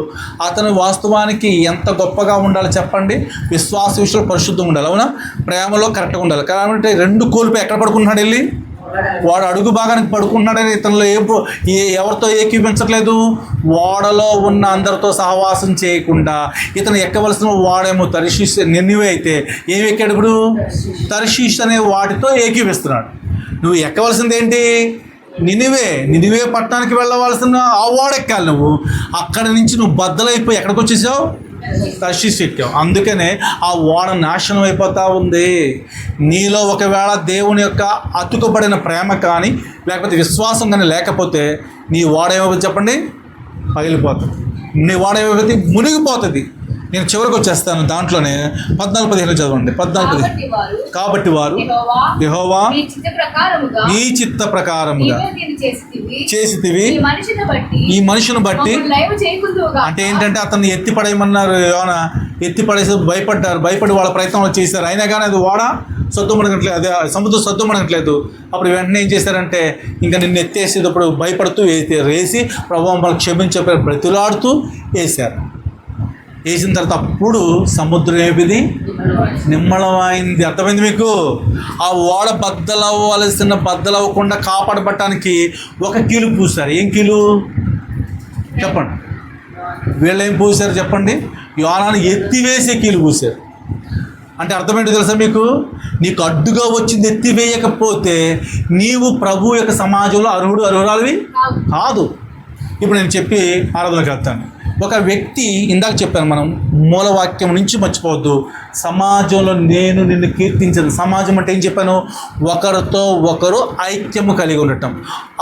అతను వాస్తవానికి ఎంత గొప్పగా ఉండాలి చెప్పండి, విశ్వాస విషయంలో పరిశుద్ధంగా ఉండాలి, అవునా, ప్రేమలో కరెక్ట్గా ఉండాలి. కాబట్టి 2 కోల్పోయి ఎక్కడ పడుకుంటున్నాడు, వెళ్ళి వాడు అడుగు భాగానికి పడుకుంటున్నాడని ఇతనిలో ఎవరితో ఏకీపించట్లేదు. ఓడలో ఉన్న అందరితో సహవాసం చేయకుండా ఇతను ఎక్కవలసిన వాడేమో తర్షీష్ నినివే అయితే ఏమి ఎక్కాడు, ఇప్పుడు తర్షీష్ అనే వాటితో ఏకీపిస్తున్నాడు. నువ్వు ఎక్కవలసింది ఏంటి, నినివే పట్టణానికి వెళ్ళవలసిన ఆ ఓడెక్కాలి. నువ్వు అక్కడి నుంచి నువ్వు బద్దలైపోయి ఎక్కడికి వచ్చేసావు, తర్షీష్ ఎక్కావు. అందుకనే ఆ ఓడ నాశనం అయిపోతూ ఉంది. నీలో ఒకవేళ దేవుని యొక్క అతుకుబడిన ప్రేమ కానీ లేకపోతే విశ్వాసం కానీ లేకపోతే నీ ఓడ ఏమైపోతుంది చెప్పండి, పగిలిపోతుంది. నీ ఓడ ఏమైపోతుంది, మునిగిపోతుంది. నేను చివరికి వచ్చేస్తాను. దాంట్లోనే 14-15 చదవండి. 14-15. కాబట్టి వారు యెహోవా నీ చిత్త ప్రకారముగా చేసితివి, ఈ మనిషిని బట్టి. అంటే ఏంటంటే అతన్ని ఎత్తిపడేయమన్నారు. యోనా ఎత్తిపడేసి భయపడి వాళ్ళ ప్రయత్నం చేశారు. అయినా కానీ అది ఓడ సొద్దుమడగట్లేదు, అదే సముద్రం సొద్దుమడగట్లేదు. అప్పుడు వెంటనే ఏం చేశారంటే ఇంకా నిన్ను ఎత్తేసేటప్పుడు భయపడుతూ వేసి ప్రభువు మమ్మల్ని క్షమించే బ్రతిలాడుతూ వేశారు. వేసిన తర్వాత అప్పుడు సముద్రం ఏమిది నిమ్మళమైంది. అర్థమైంది మీకు? ఆ ఓడ బద్దలవ్వకుండా కాపాడబట్టడానికి ఒక కీలు పూసారు. ఏం కీలు చెప్పండి? వీళ్ళు ఏం పూసారు చెప్పండి? యోనాను ఎత్తివేసే కీలు పూసారు. అంటే అర్థమేంటో తెలుసా మీకు? నీకు అడ్డుగా వచ్చింది ఎత్తివేయకపోతే నీవు ప్రభు యొక్క సమాజంలో అర్హురాలివి కాదు. ఇప్పుడు నేను చెప్పి ఆరాధనకు వెళ్తాను. ఒక వ్యక్తి, ఇందాక చెప్పాను మనం, మూలవాక్యం నుంచి మర్చిపోవద్దు. సమాజంలో నేను నిన్ను కీర్తించను. సమాజం అంటే ఏం చెప్పాను? ఒకరితో ఒకరు ఐక్యము కలిగి ఉండటం.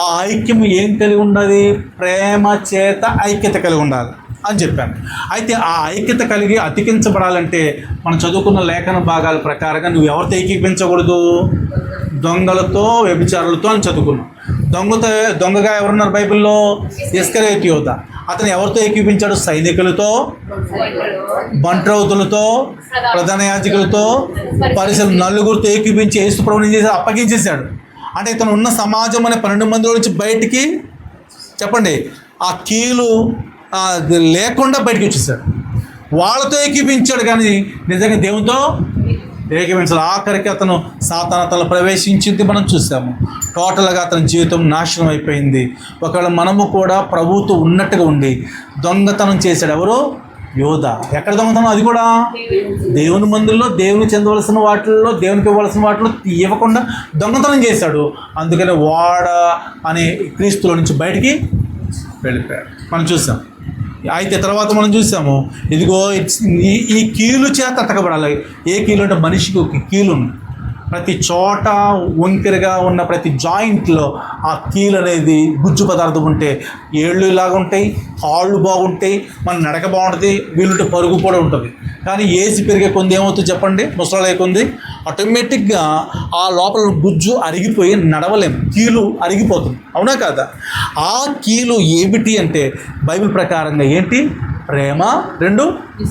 ఆ ఐక్యము ఏం కలిగి ఉండాలి? ప్రేమ చేత ఐక్యత కలిగి ఉండాలి అని చెప్పాను. అయితే ఆ ఐక్యత కలిగి అతికించబడాలంటే మనం చదువుకున్న లేఖన భాగాల ప్రకారంగా నువ్వు ఎవరితో ఏకీపించకూడదు? దొంగలతో, వ్యభిచారులతో అని చదువుకున్నాం. దొంగగా ఎవరున్నారు బైబిల్లో? ఇస్కరియోతు యోధ. అతను ఎవరితో ఏకీపించాడు? సైనికులతో, బంట్రౌతులతో, ప్రధాన యాజకులతో, పరిసర నలుగురితో ఏకీపించి యేసు ప్రభువుని చేసి అప్పగించేశాడు. అంటే ఇతను ఉన్న సమాజం అనే 12 మందిలో నుంచి బయటికి చెప్పండి ఆ కీలు లేకుండా బయటికి వచ్చేసాడు. వాళ్ళతో ఏకీపించాడు కానీ నిజంగా దేవునితో ఏకీపించాలి. ఆఖరికి అతను సాతాను ప్రవేశించింది మనం చూసాము. టోటల్గా అతని జీవితం నాశనం అయిపోయింది. ఒకవేళ మనము కూడా ప్రభువుతో ఉన్నట్టుగా ఉండి దొంగతనం చేశాడు. ఎవరు? యోధ. ఎక్కడ దొంగతనం? అది కూడా దేవుని మందుల్లో, దేవుని చెందవలసిన వాటిల్లో, దేవునికి ఇవ్వాల్సిన వాటిలో ఇవ్వకుండా దొంగతనం చేశాడు. అందుకని వాడ అనే క్రీస్తులో నుంచి బయటికి వెళ్ళిపోయాడు. మనం చూసాం. అయితే తర్వాత మనం చూసాము, ఇదిగో ఈ కీలు చేత అతకబడాలి. ఏ కీలు అంటే మనిషికి ఒక కీలు ఉంది. ప్రతి చోట వంకరగా ఉన్న ప్రతి జాయింట్లో ఆ కీలు అనేది గుజ్జు పదార్థం ఉంటే ఏళ్ళు ఇలాగా ఉంటాయి, కాళ్ళు బాగుంటాయి, మన నడక బాగుంటుంది, వీళ్ళుంటే పరుగు కూడా ఉంటుంది. కానీ ఏసి పెరిగే కొంది ఏమవుతుంది చెప్పండి? ముసలాలే కొంది ఆటోమేటిక్గా ఆ లోపల గుజ్జు అరిగిపోయి నడవలేము, కీలు అరిగిపోతుంది. అవునా కాదా? ఆ కీలు ఏమిటి అంటే బైబిల్ ప్రకారంగా ఏంటి? ప్రేమ, 2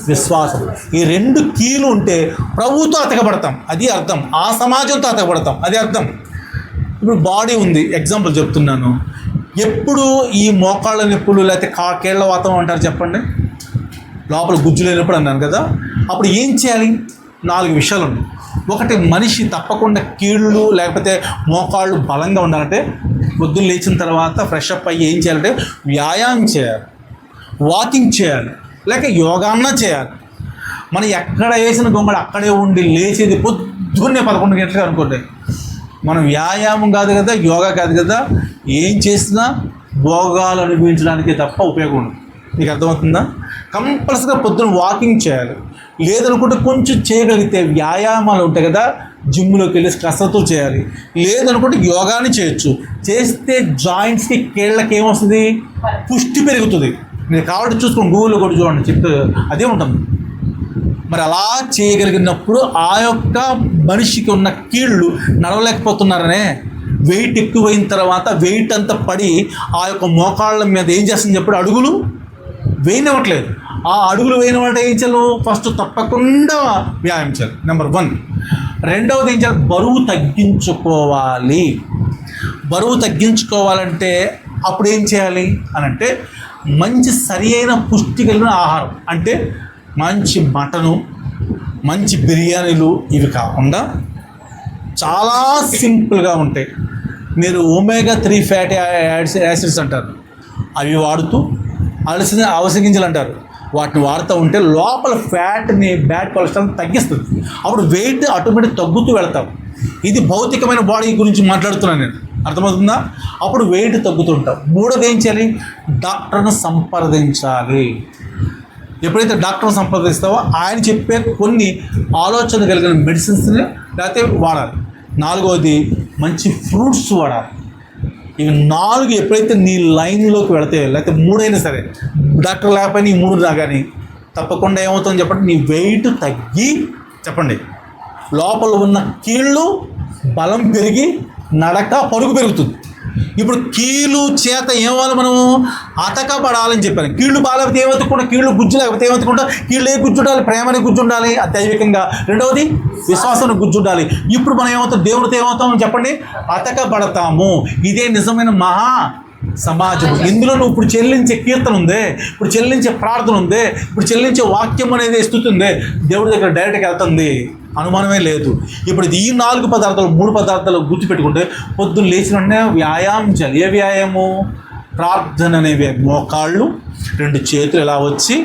విశ్వాసం. ఈ 2 కీలు ఉంటే ప్రభువుతో అతకబడతాం. అది అర్థం. ఆ సమాజంతో అతకబడతాం. అది అర్థం. ఇప్పుడు బాడీ ఉంది, ఎగ్జాంపుల్ చెప్తున్నాను. ఎప్పుడు ఈ మోకాళ్ళ నొప్పులు లేకపోతే కేళ్ల వాతం అంటారు చెప్పండి? లోపల గుజ్జు లేనప్పుడు అన్నాను కదా. అప్పుడు ఏం చేయాలి? 4 విషయాలు ఉన్నాయి. ఒకటి, మనిషి తప్పకుండా కీళ్ళు లేకపోతే మోకాళ్ళు బలంగా ఉండాలంటే పొద్దున్న లేచిన తర్వాత ఫ్రెష్ అప్ అయ్యి ఏం చేయాలంటే వ్యాయామం చేయాలి, వాకింగ్ చేయాలి, లేక యోగాన్న చేయాలి. మనం ఎక్కడ వేసిన గొంగళి అక్కడే ఉండి లేచేది పొద్దున్నే 11 గంటలకు అనుకోండి. మనం వ్యాయామం కాదు కదా, యోగా కాదు కదా, ఏం చేసినా భోగాలు అనుభవించడానికి తప్ప ఉపయోగం ఉండదు. మీకు అర్థమవుతుందా? కంపల్సరీగా పొద్దున్న వాకింగ్ చేయాలి. లేదనుకుంటే కొంచెం చేయగలిగితే వ్యాయామాలు ఉంటాయి కదా, జిమ్లోకి వెళ్ళి కసరత్తులు చేయాలి. లేదనుకుంటే యోగాని చేయొచ్చు. చేస్తే జాయింట్స్కి, కేళ్ళకి ఏమొస్తుంది? పుష్టి పెరుగుతుంది. మీరు కావాలంటే చూసుకోండి, గూగుల్లో కూడా చూడండి, చెప్తే అదే ఉంటుంది. మరి అలా చేయగలిగినప్పుడు ఆ యొక్క మనిషికి ఉన్న కీళ్ళు నడవలేకపోతున్నారనే, వెయిట్ ఎక్కువైన తర్వాత వెయిట్ అంతా పడి ఆ యొక్క మోకాళ్ళ మీద ఏం చేస్తుంది చెప్పండి? అడుగులు వేయనివ్వట్లేదు. ఆ అడుగులు వేయనివ్వంటే ఏం చేయాలి? ఫస్ట్ తప్పకుండా వ్యాయామం చేయాలి, నెంబర్ 1. రెండవది ఏం చేయాలి? బరువు తగ్గించుకోవాలి. బరువు తగ్గించుకోవాలంటే అప్పుడు ఏం చేయాలి అని అంటే మంచి సరి అయిన పుష్టి కలిగిన ఆహారం, అంటే మంచి మటను, మంచి బిర్యానీలు, ఇవి కాకుండా చాలా సింపుల్గా ఉంటాయి. మీరు ఒమేగా-3 ఫ్యాటీ యాసిడ్స్ అంటారు, అవి వాడుతూ అలసిన గింజలు అంటారు, వాటిని వాడుతూ ఉంటే లోపల ఫ్యాట్ని, బ్యాడ్ కొలెస్ట్రాల్ తగ్గిస్తుంది. అప్పుడు వెయిట్ ఆటోమేటిక్ తగ్గుతూ వెళ్తాం. ఇది భౌతికమైన బాడీ గురించి మాట్లాడుతున్నాను నేను, అర్థమవుతుందా? అప్పుడు వెయిట్ తగ్గుతుంటాం. మూడోది ఏం చేయాలి? డాక్టర్ను సంప్రదించాలి. ఎప్పుడైతే డాక్టర్ని సంప్రదిస్తావో ఆయన చెప్పే కొన్ని ఆలోచన కలిగిన మెడిసిన్స్ని లేకపోతే వాడాలి. నాలుగవది మంచి ఫ్రూట్స్ వాడాలి. ఇవి 4 ఎప్పుడైతే నీ లైన్లోకి వెళతాయో, లేకపోతే 3 అయినా సరే, డాక్టర్ లేకపోయినా ఈ 3 రాగానే తప్పకుండా ఏమవుతుందని చెప్పండి? నీ వెయిట్ తగ్గి చెప్పండి లోపల ఉన్న కీళ్ళు బలం పెరిగి నడక, పరుగు పెరుగుతుంది. ఇప్పుడు కీలు చేత ఏమవ్వాలి? మనము అతకబడాలని చెప్పాను. కీళ్ళు బాగాలేకపోతే ఏమవుతుకుండా, కీళ్ళు గుజ్జు లేకపోతే ఏమవుతుకుండా, కీళ్ళు ఏ గుజ్జు ఉండాలి? ప్రేమని గుజ్జు ఉండాలి, అది దైవికంగా. రెండవది విశ్వాసం గుజ్జు ఉండాలి. ఇప్పుడు మనం ఏమవుతాం? దేవుడితో ఏమవుతాం చెప్పండి? అతకబడతాము. ఇదే నిజమైన మహా సమాజము. ఇందులో నువ్వు ఇప్పుడు చెల్లించే కీర్తన ఉందే, ఇప్పుడు చెల్లించే ప్రార్థన ఉందే, ఇప్పుడు చెల్లించే వాక్యం అనేది స్థుతి ఉందే, దేవుడి దగ్గర డైరెక్ట్గా వెళ్తుంది, అనుమానమే లేదు. ఇప్పుడు ఈ 4 పదార్థాలు 3 పదార్థాలు గుర్తుపెట్టుకుంటే పొద్దున్న లేచిన వెంటనే వ్యాయామం చేయాలి. ఏ వ్యాయామం? ప్రార్థన అనేవి. మోకాళ్ళు, 2 చేతులు ఇలా వచ్చి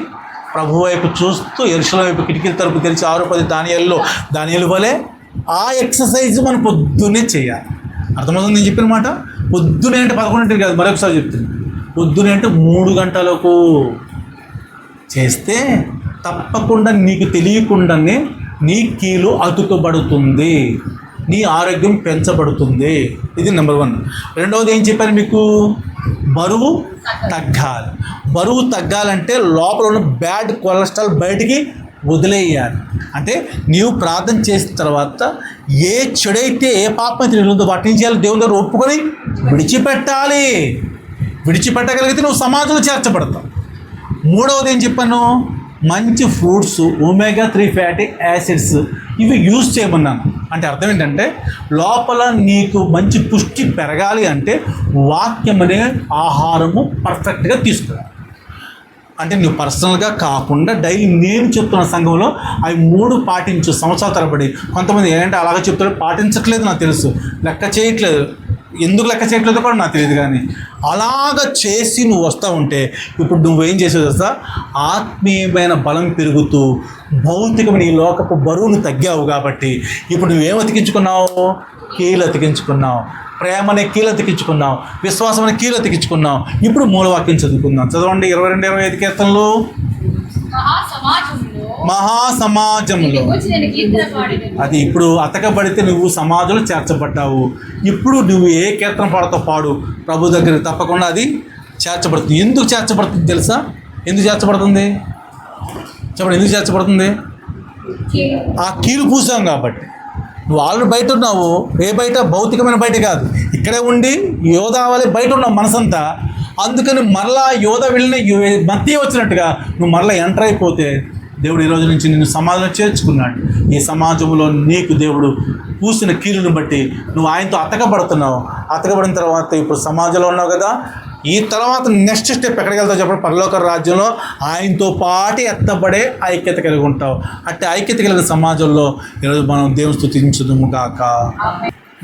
ప్రభు వైపు చూస్తూ యెరూషలేము వైపు కిటికీల తలుపు తెరిచి 6:10 దానియేలు వలె ఆ ఎక్సర్సైజ్ మనం పొద్దున్నే చేయాలి. అర్థమవుతుంది నేను చెప్పిన మాట? పొద్దునే అంటే 11 కాదు, మరొకసారి చెప్తున్నాను. పొద్దునే అంటే 3 గంటలకు చేస్తే తప్పకుండా నీకు తెలియకుండానే నీ కీలు అతుకబడుతుంది, నీ ఆరోగ్యం పెంచబడుతుంది. ఇది నెంబర్ 1. రెండవది ఏం చెప్పాను మీకు? బరువు తగ్గాలి. బరువు తగ్గాలంటే లోపల ఉన్న బ్యాడ్ కొలెస్ట్రాల్ బయటికి వదిలేయాలి. అంటే నీవు ప్రార్థన చేసిన తర్వాత ఏ చెడైతే ఏ పాపం అయితే ఉందో వాటిని చేయాలి, దేవుని దగ్గర ఒప్పుకొని విడిచిపెట్టాలి. విడిచిపెట్టగలిగితే నువ్వు సమాజంలో చేర్చబడతావు. మూడవది ఏం చెప్పాను? మంచి ఫ్రూట్స్, omega-3 ఫ్యాటీ యాసిడ్స్ ఇవి యూజ్ చేయమన్నాను. అంటే అర్థం ఏంటంటే లోపల నీకు మంచి పుష్టి పెరగాలి అంటే వాక్యం అనే ఆహారము పర్ఫెక్ట్గా తీసుకోవాలి. అంటే నువ్వు పర్సనల్గా కాకుండా డైలీ నేను చెప్తున్న సంఘంలో అవి 3 పాటించు సంవత్సరాల తరబడి. కొంతమంది ఏంటంటే అలాగే చెప్తారు, పాటించట్లేదు నాకు తెలుసు, లెక్క చేయట్లేదు, ఎందుకు లెక్క చేయట్లేదో కూడా నాకు తెలియదు. కానీ అలాగ చేసి నువ్వు వస్తూ ఉంటే ఇప్పుడు నువ్వేం చేసేది వస్తా, ఆత్మీయమైన బలం పెరుగుతూ భౌతికమైన ఈ లోకపు బరువును తగ్గావు. కాబట్టి ఇప్పుడు నువ్వేం అతికించుకున్నావు? కీలు అతికించుకున్నావు. ప్రేమనే కీలు అతికించుకున్నావు. విశ్వాసం అనే కీలు అతికించుకున్నావు. ఇప్పుడు మూలవాక్యం చదువుకుందాం. చదవండి 22-25 కీర్తనలు. మహాసమాజంలో అది ఇప్పుడు అతకబడితే నువ్వు సమాజంలో చేర్చబడ్డావు. ఇప్పుడు నువ్వు ఏ కీర్తన పాడతావు పాడు, ప్రభు దగ్గర తప్పకుండా అది చేర్చబడుతుంది. ఎందుకు చేర్చబడుతుంది తెలుసా? ఎందుకు చేర్చబడుతుంది చెప్పండి? ఎందుకు చేర్చబడుతుంది? ఆ కీలు పూసాం కాబట్టి. నువ్వు ఆల్రెడీ బయట ఉన్నావు. ఏ బయట? భౌతికమైన బయట కాదు, ఇక్కడే ఉండి యోధావళి బయట ఉన్నావు మనసంతా. అందుకని మరలా యోధ వెళ్ళిన మధ్య వచ్చినట్టుగా నువ్వు మరలా ఎంటర్ అయిపోతే దేవుడు ఈ రోజు నుంచి నిన్ను సమాజంలో చేర్చుకున్నాడు. ఈ సమాజంలో నీకు దేవుడు పూసిన కీలును బట్టి నువ్వు ఆయనతో అతకబడుతున్నావు. అతకబడిన తర్వాత ఇప్పుడు సమాజంలో ఉన్నావు కదా, ఈ తర్వాత నెక్స్ట్ స్టెప్ ఎక్కడికి వెళ్తావు చెప్పండి? పరలోక రాజ్యంలో ఆయనతో పాటు ఎత్తబడే ఐక్యత కలిగి ఉంటావు. అంటే ఐక్యత కలిగిన సమాజంలో ఈరోజు మనం దేవుని స్తుతించుదుము గాక.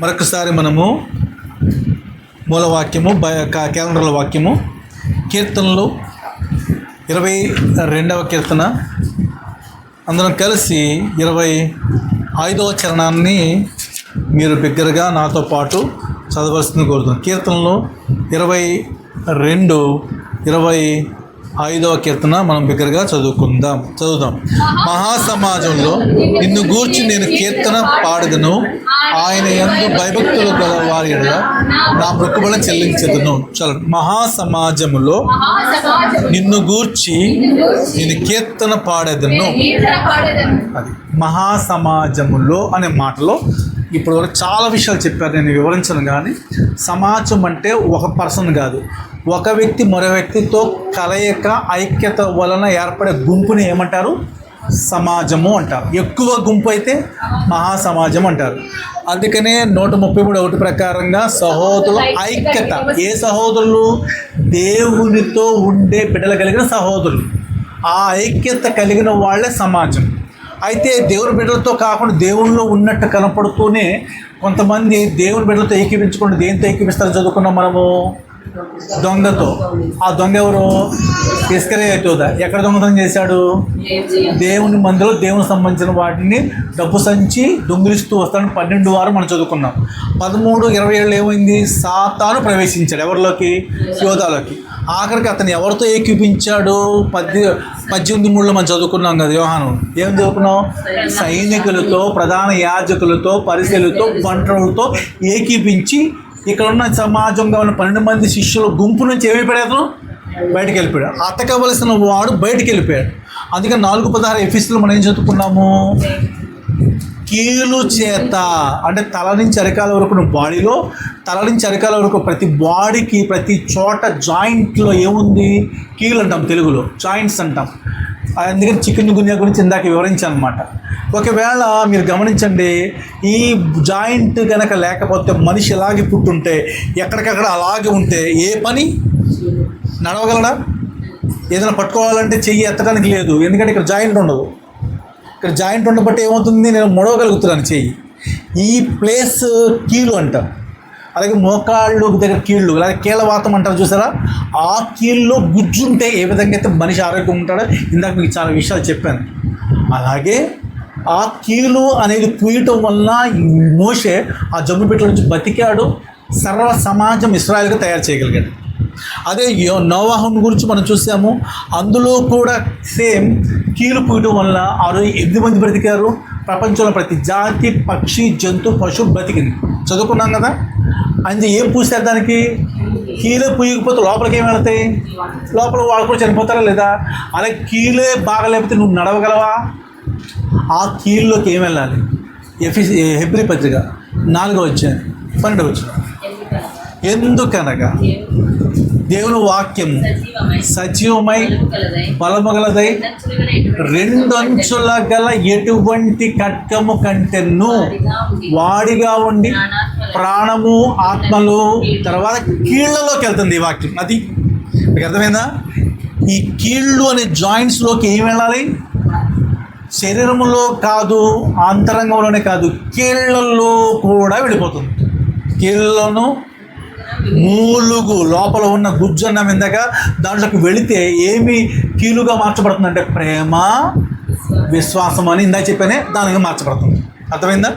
మరొకసారి మనము మూలవాక్యము క్యాలెండర్ల వాక్యము కీర్తనలు 22వ కీర్తన అందరం కలిసి 25వ చరణాన్ని మీరు బిగ్గరగా నాతో పాటు చదవలసింది కోరుతున్నాను. కీర్తనలు 22-25వ కీర్తన మనం బిగ్గరగా చదువుదాం. మహాసమాజంలో నిన్ను గూర్చి నేను కీర్తన పాడదును, ఆయన యందు భయభక్తులు గల వారి ఎడల నా మొక్కుబడులను చెల్లించదును. చలో. మహాసమాజములో నిన్ను గూర్చి నేను కీర్తన పాడేదను. అది మహాసమాజములో అనే మాటలో ఇప్పుడు వరకు చాలా విషయాలు చెప్పారు, నేను వివరించను. కానీ సమాజం అంటే ఒక పర్సన్ కాదు, ఒక వ్యక్తి మరో వ్యక్తితో కలయిక ఐక్యత వలన ఏర్పడే గుంపుని ఏమంటారు? సమాజము అంటారు. ఎక్కువ గుంపు అయితే మహాసమాజం అంటారు. అందుకనే 133 ప్రకారంగా సహోదరుల ఐక్యత. ఏ సహోదరులు? దేవునితో ఉండే బిడ్డలు కలిగిన సహోదరులు. ఆ ఐక్యత కలిగిన వాళ్ళే సమాజం. అయితే దేవుని బిడ్డలతో కాకుండా దేవునిలో ఉన్నట్టు కనపడుతూనే కొంతమంది దేవుని బిడ్డలతో ఏకీపించకుండా దేనితో ఏకీపిస్తారని చదువుకున్నాం మనము? దొంగతో. ఆ దొంగ ఎవరు? ఇస్కరియోతు. ఎక్కడ దొంగతనం చేశాడు? దేవుని మందిలో దేవునికి సంబంధించిన వాటిని డబ్బు సంచి దొంగిలిస్తూ వస్తాడని 12 వారం మనం చదువుకున్నాం. 13-27 ఏమైంది? సాతాను ప్రవేశించాడు ఎవరిలోకి? యోధాలోకి. ఆఖరికి అతను ఎవరితో ఏకీపించాడు? 18-3 మనం చదువుకున్నాం కదా యోహాను. ఏం చదువుకున్నాం? సైనికులతో, ప్రధాన యాజకులతో, పరిసయ్యులతో, బంటరులతో ఏకీపించి ఇక్కడ ఉన్న సమాజంగా ఉన్న 12 మంది శిష్యుల గుంపు నుంచి ఏమైపోయాడు? బయటికి వెళ్ళిపోయాడు. అతకవలసిన వాడు బయటికి వెళ్ళిపోయాడు. అందుకని 4:16 ఎఫెసీయులు మనం ఏం చదువుకున్నాము? కీలు చేత, అంటే తల నుంచి అరికాల వరకు బాడీలో, తల నుంచి అరికాల వరకు ప్రతి బాడీకి ప్రతి చోట జాయింట్లో ఏముంది? కీలు అంటాం తెలుగులో, జాయింట్స్ అంటాం. అందుకని చికెన్ గున్యా గురించి ఇందాక వివరించాను అనమాట. ఒకవేళ మీరు గమనించండి, ఈ జాయింట్ కనుక లేకపోతే మనిషి ఇలాగే పుట్టుంటే, ఎక్కడికక్కడ అలాగే ఉంటే ఏ పని నడవగలడా? ఏదైనా పట్టుకోవాలంటే చెయ్యి ఎత్తడానికి లేదు, ఎందుకంటే ఇక్కడ జాయింట్ ఉండదు. ఇక్కడ జాయింట్ ఉండబట్టి ఏమవుతుంది? నేను మొడవగలుగుతున్నాను చెయ్యి. ఈ ప్లేస్ కీలు అంటాం. అలాగే మోకాళ్ళు దగ్గర కీళ్ళు, అలాగే కీళ్ళవాతం అంటారు చూసారా? ఆ కీళ్ళలో గుజ్జుంటే ఏ విధంగా అయితే మనిషి ఆరోగ్యం ఉంటాడో ఇందాక మీకు చాలా విషయాలు చెప్పాను. అలాగే ఆ కీలు అనేది పూయటం వల్ల మోషే ఆ జమ్ము పెట్టెల నుంచి బతికాడు, సర్వ సమాజం ఇశ్రాయేలుగా తయారు చేయగలిగాడు. అదే నోవాహుని గురించి మనం చూసాము, అందులో కూడా సేమ్ కీలు పూయటం వల్ల ఆ రోజు 8 మంది బ్రతికారు. ప్రపంచంలో ప్రతి జాతి, పక్షి, జంతు, పశువు బతికింది. చదువుకున్నాం కదా. అందుకే ఏం పూస్తారు దానికి? కీలే పూయకపోతే లోపలికి ఏం వెళతాయి? లోపల వాళ్ళు కూడా చనిపోతారా లేదా? అలాగే కీలే బాగలేకపోతే నువ్వు నడవగలవా? ఆ కీళ్ళలోకి ఏం వెళ్ళాలి? హెబ్రీ పత్రిక 4:12 ఎందుకనగా దేవుని వాక్యము సజీవమై బలముగలదై 2 అంచుల గల ఎటువంటి ఖడ్గము కంటెను వాడిగా ఉండి ప్రాణము, ఆత్మలు, తర్వాత కీళ్ళలోకి వెళ్తుంది ఈ వాక్యం. అది మీకు అర్థమైందా? ఈ కీళ్ళు అనే జాయింట్స్లోకి ఏం వెళ్ళాలి? శరీరంలో కాదు, అంతరంగంలోనే కాదు, కీళ్ళల్లో కూడా వెళ్ళిపోతుంది. కీళ్ళలోనూ మూలుగు లోపల ఉన్న గుజ్జన్నం ఇందాక దాంట్లోకి వెళితే ఏమి కీలుగా మార్చబడుతుందంటే ప్రేమ, విశ్వాసం అని ఇందాక చెప్పానే దానిగా మార్చబడుతుంది. అర్థమైందా?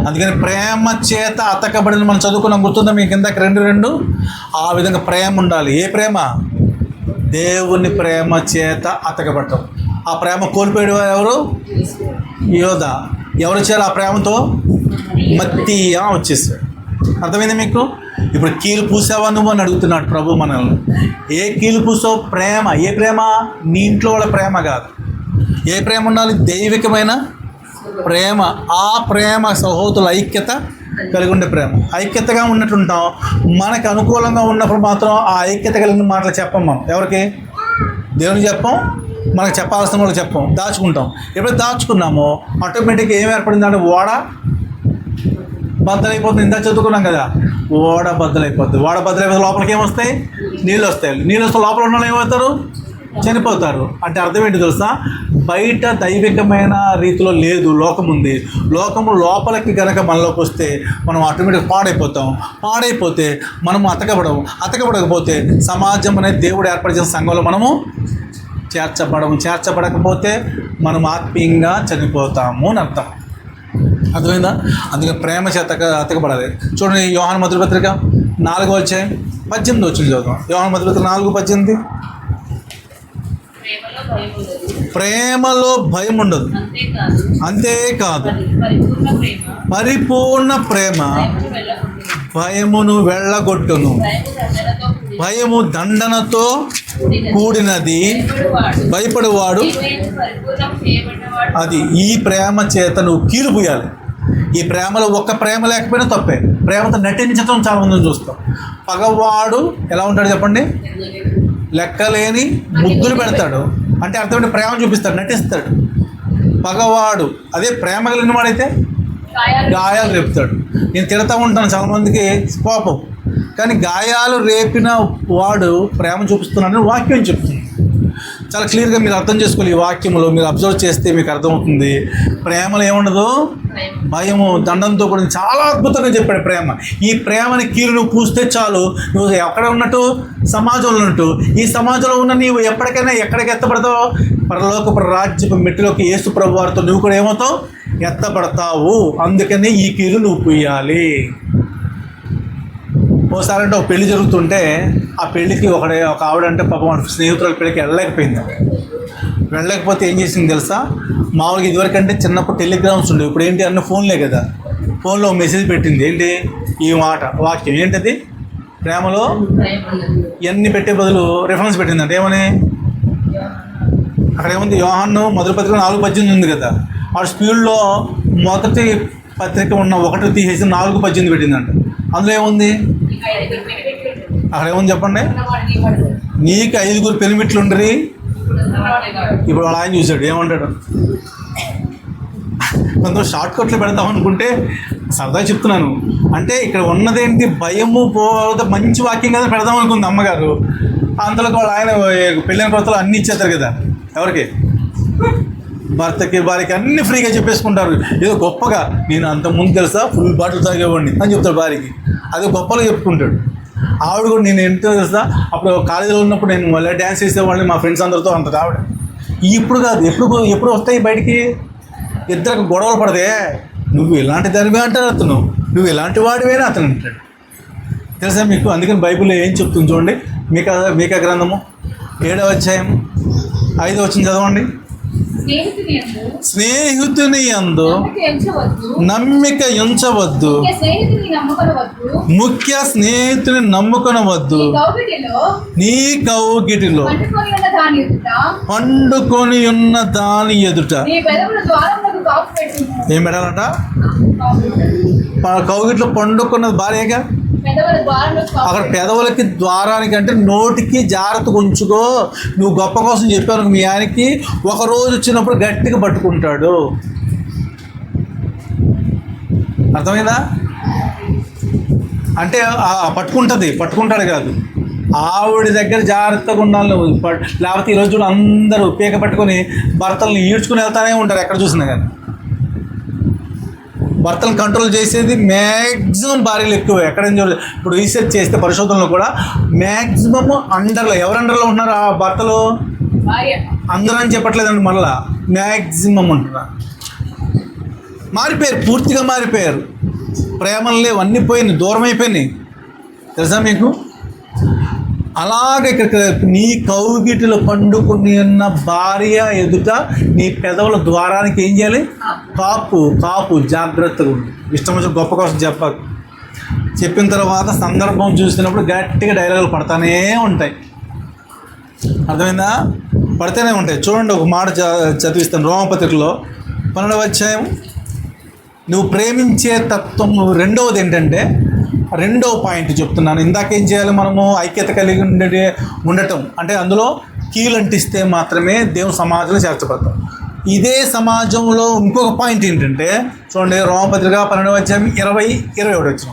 అందుకని ప్రేమ చేత అతకబడిన మనం చదువుకున్నాం, గుర్తుందా మీకు ఇందాక 2:2? ఆ విధంగా ప్రేమ ఉండాలి. ఏ ప్రేమ? దేవుని ప్రేమ చేత అతకబడటం. ఆ ప్రేమ కోల్పోయాడు ఎవరు? యోధ. ఎవరు వచ్చారు ఆ ప్రేమతో? మత్తీయ వచ్చేసాడు. అర్థమైంది మీకు? ఇప్పుడు కీలు పూసావా నువ్వు అని అడుగుతున్నాడు ప్రభు మనల్ని. ఏ కీలు పూసావు? ప్రేమ. ఏ ప్రేమ? నీ ఇంట్లో వాళ్ళ ప్రేమ కాదు. ఏ ప్రేమ ఉండాలి? దైవికమైన ప్రేమ. ఆ ప్రేమ సహోదరుల ఐక్యత కలిగి ఉండే ప్రేమ. ఐక్యతగా ఉన్నట్టుంటాం. మనకు అనుకూలంగా ఉన్నప్పుడు మాత్రం ఆ ఐక్యత కలిగిన మాటలు చెప్పం మనం. ఎవరికి? దేవునికి చెప్పం, మనకు చెప్పాల్సిన వాళ్ళకి చెప్పం, దాచుకుంటాం. ఎప్పుడైతే దాచుకున్నామో ఆటోమేటిక్గా ఏం ఏర్పడిందంటే ఓడ బద్దలైపోతుంది. ఇందా చదువుకున్నాం కదా, ఓడ బద్దలైపోతుంది. ఓడ బద్దలైపోతే లోపలికి ఏమొస్తాయి? నీళ్ళు వస్తాయి. నీళ్ళు వస్తే లోపల ఉన్న వాళ్ళు ఏమవుతారు? చనిపోతారు. అంటే అర్థం ఏంటి తెలుసా? బయట దైవికమైన రీతిలో లేదు, లోకం ఉంది. లోకము లోపలికి కనుక మనలోకి వస్తే మనం ఆటోమేటిక్ పాడైపోతాం. పాడైపోతే మనము అతకబడకపోతే సమాజం అనేది దేవుడు ఏర్పరిచిన సంఘంలో మనము చేర్చబడకపోతే మనం ఆత్మీయంగా చనిపోతాము అని అర్థం. అర్థమైందా? అందుకే ప్రేమ చేత అతకబడాలి. చూడండి, యోహాను మొదటి పత్రిక 4:18 చదువుతాం. యోహాను మొదటి పత్రిక 4:18. ప్రేమలో భయం ఉండదు, అంతేకాదు పరిపూర్ణ ప్రేమ భయమును వెళ్ళగొట్టును. భయము దండనతో కూడినది, భయపడేవాడు. అది ఈ ప్రేమ చేత నువ్వు కీలు పూయాలి. ఈ ప్రేమలో ఒక్క ప్రేమ లేకపోయినా తప్పే. ప్రేమతో నటించడం చాలా మందిని చూస్తాం. పగవాడు ఎలా ఉంటాడు చెప్పండి? లెక్కలేని ముద్దులు పెడతాడు. అంటే అర్థమైతే ప్రేమ చూపిస్తాడు, నటిస్తాడు. పగవాడు అదే ప్రేమ కలిగిన వాడైతే గాయాలు రేపుతాడు. నేను తిడతా ఉంటాను చాలామందికి కోపం, కానీ గాయాలు రేపిన వాడు ప్రేమ చూపిస్తున్నాడని వాక్యం చెప్తుంది. చాలా క్లియర్గా మీరు అర్థం చేసుకోవాలి. ఈ వాక్యంలో మీరు అబ్జర్వ్ చేస్తే మీకు అర్థమవుతుంది. ప్రేమలో ఏముండదు? భయము దండంతో కూడా చాలా అద్భుతంగా చెప్పాడు ప్రేమ. ఈ ప్రేమని కీలు నువ్వు పూస్తే చాలు, నువ్వు ఎక్కడ ఉన్నట్టు? సమాజంలో ఉన్నట్టు. ఈ సమాజంలో ఉన్న నీవు ఎప్పటికైనా ఎక్కడికి ఎత్తపడతావు? పరలోక రాజ్యపు మెట్టులోకి యేసు ప్రభు వారితో నువ్వు కూడా ఏమవుతావు? ఎత్తపడతావు. అందుకని ఈ కీలు నువ్వు పూయాలి. ఓసారి అంటే ఒక పెళ్లి జరుగుతుంటే ఆ పెళ్ళికి ఒక ఆవిడంటే పాపం స్నేహితుల పెళ్ళికి వెళ్ళలేకపోతే ఏం చేసింది తెలుసా? మామూలుగా ఇదివరకంటే చిన్నప్పుడు టెలిగ్రామ్స్ ఉండేవి, ఇప్పుడు ఏంటి అన్న ఫోన్లే కదా. ఫోన్లో మెసేజ్ పెట్టింది. ఏంటి? ఈ మాట వాక్యం ఏంటది? ప్రేమలో ఇవన్నీ పెట్టే బదులు రిఫరెన్స్ పెట్టిందంటే ఏమని? అక్కడ ఏముంది? యోహాను మొదటి పత్రిక 4:18 ఉంది కదా. ఆ స్పీడ్లో మొదటి పత్రిక ఉన్న 1 తీసేసి 4:18 పెట్టిందంట. అందులో ఏముంది? అక్కడ ఏముంది చెప్పండి? నీకు 5 పెనిమిట్లు ఉండరి. ఇప్పుడు వాళ్ళ ఆయన చూశాడు, ఏమంటాడు? కొంత షార్ట్ కట్లు పెడతాం అనుకుంటే సరదా చెప్తున్నాను. అంటే ఇక్కడ ఉన్నదేంటి? భయము పోతే మంచి వాక్యం కదా పెడదాం అనుకుంది అమ్మగారు. అందులో వాళ్ళ ఆయన పెళ్ళైన కొత్తలో అన్నీ ఇచ్చేస్తారు కదా. ఎవరికి? భర్తకి భార్యకి అన్ని ఫ్రీగా చెప్పేసుకుంటారు. ఏదో గొప్పగా, నేను అంత ముందు తెలుసా ఫుల్ బాటిల్ తాగేవాడిని అని చెప్తాడు భార్యకి. అదే గొప్పగా చెప్పుకుంటాడు. ఆవిడ కూడా నేను ఎంతో తెలుసా అప్పుడు కాలేజీలో ఉన్నప్పుడు నేను మళ్ళీ డ్యాన్స్ చేసేవాడిని మా ఫ్రెండ్స్ అందరితో అంటది ఆవిడ. ఇప్పుడు కాదు, ఎప్పుడు వస్తాయి బయటికి? ఇద్దరికి గొడవలు పడదే, నువ్వు ఇలాంటి దానివే అంటారు అతను, నువ్వు ఇలాంటి వాడివేనా అతను అంటాడు. తెలుసా మీకు? అందుకని బైబిల్లో ఏం చెప్తుంది చూడండి. మీకా గ్రంథము 7వ అధ్యాయం 5వ వచనం చదవండి. స్నేహితుని యందు నమ్మిక ఉంచవద్దు, ముఖ్య స్నేహితుని నమ్ముకొనవద్దు. నీ కౌగిటిలో పండుకొని ఉన్న దాని ఎదుట ఏం పెట్టాలంట? కౌగిట్లో పండుకున్నది భార్యగా. అక్కడ పెదవులకి ద్వారానికి అంటే నోటికి జాగ్రత్తగా ఉంచుకో. నువ్వు గొప్ప కోసం చెప్పాను మీ ఆయనకి, ఒకరోజు వచ్చినప్పుడు గట్టిగా పట్టుకుంటాడు. అర్థమైందా? అంటే పట్టుకుంటాడు కాదు, ఆవిడ దగ్గర జాగ్రత్తగా ఉండాలి. లేకపోతే ఈరోజు అందరూ పీక పట్టుకొని భర్తలను ఈడ్చుకుని వెళ్తానే ఉంటారు ఎక్కడ చూసినా కానీ. భర్తలను కంట్రోల్ చేసేది మ్యాక్సిమం భార్యలు ఎక్కువ. ఎక్కడైనా చూడలేదు. ఇప్పుడు రీసెర్చ్ చేస్తే పరిశోధనలో కూడా మ్యాక్సిమం ఎవరు అండర్లో ఉంటున్నారు? ఆ భర్తలు. అందరూ అని చెప్పట్లేదండి, మళ్ళా మ్యాక్సిమం ఉంటున్నారు. మారిపోయారు, పూర్తిగా మారిపోయారు. ప్రేమలు లేవు, అన్నీ పోయినాయి, దూరం అయిపోయినాయి. తెలుసా మీకు? అలాగే ఇక్కడ నీ కౌగిటిలో పండుకుని ఉన్న భార్య ఎదుట నీ పెదవుల ద్వారానికి ఏం చేయాలి? కాపు జాగ్రత్తగా ఉంది. ఇష్టం వచ్చి గొప్ప కోసం చెప్పిన తర్వాత సందర్భం చూసినప్పుడు గట్టిగా డైలాగులు పడతానే ఉంటాయి. అర్థమైందా? పడితేనే ఉంటాయి. చూడండి, ఒక మాట చదివిస్తాను. రోమపత్రికలో 12వ అధ్యాయం. నువ్వు ప్రేమించే తత్వం 2వది ఏంటంటే, 2వ పాయింట్ చెప్తున్నాను. ఇందాకేం చేయాలి? మనము ఐక్యత కలిగి ఉండటం అంటే అందులో కీలంటిస్తే మాత్రమే దేవుని సమాజంలో చేర్చబడతాం. ఇదే సమాజంలో ఇంకొక పాయింట్ ఏంటంటే చూడండి, రోమపత్రిక 12వ అధ్యాయం 20-21 వచ్చిన.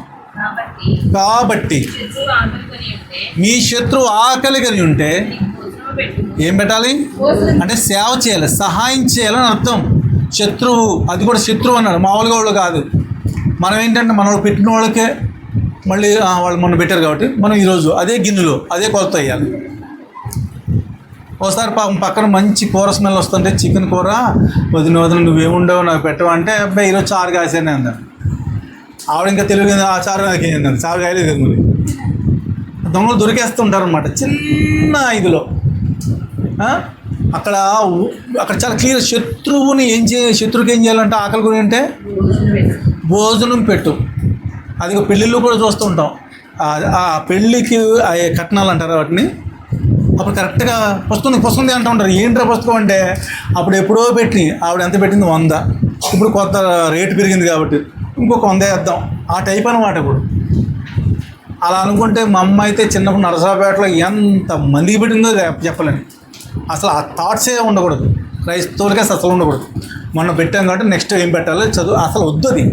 కాబట్టి మీ శత్రువు ఆకలిగని ఉంటే ఏం పెట్టాలి? అంటే సేవ చేయాలి, సహాయం చేయాలని అర్థం. శత్రువు, అది కూడా శత్రువు అన్నాడు, మామూలుగా వాళ్ళు కాదు. మనం ఏంటంటే మన వాళ్ళు పెట్టిన వాళ్ళకే మళ్ళీ వాళ్ళు మొన్న పెట్టారు కాబట్టి మనం ఈరోజు అదే గిన్నెలో అదే కొలత వేయాలి. ఒకసారి పక్కన మంచి కూర స్మెల్ వస్తుంటే, చికెన్ కూర, వదిన నువ్వేముండవు నాకు పెట్టవంటే, అబ్బాయి ఈరోజు చారు కాసేనే అందాను. ఆవిడ ఇంకా తెలుగు ఆ చారు కాకేందని, చారు కాయలేదు. దొంగలు దొరికేస్తుంటారు అనమాట చిన్న ఇదిలో. అక్కడ చాలా క్లియర్. శత్రువుకి ఏం చేయాలంటే, ఆకలి కొని అంటే భోజనం పెట్టు. అది పెళ్ళిళ్ళు కూడా చూస్తూ ఉంటాం. ఆ పెళ్ళికి కట్నాలు అంటారు వాటిని. అప్పుడు కరెక్ట్గా పుస్తకం అంటూ ఉంటారు. ఏంట్రా పుస్తకం అంటే, అప్పుడు ఎప్పుడో పెట్టి ఆవిడ ఎంత పెట్టింది 100, ఇప్పుడు కొత్త రేటు పెరిగింది కాబట్టి ఇంకొక 100 వేద్దాం, ఆ టైప్ అనమాట. ఇప్పుడు అలా అనుకుంటే మా అమ్మ అయితే చిన్నప్పుడు నరసరావుపేటలో ఎంత మందికి పెట్టిందో చెప్పలేను. అసలు ఆ థాట్సే ఉండకూడదు, క్రైస్తవులకే అసలు ఉండకూడదు. మొన్న పెట్టాం కాబట్టి నెక్స్ట్ ఏం పెట్టాలి చదువు అసలు వద్దు. అది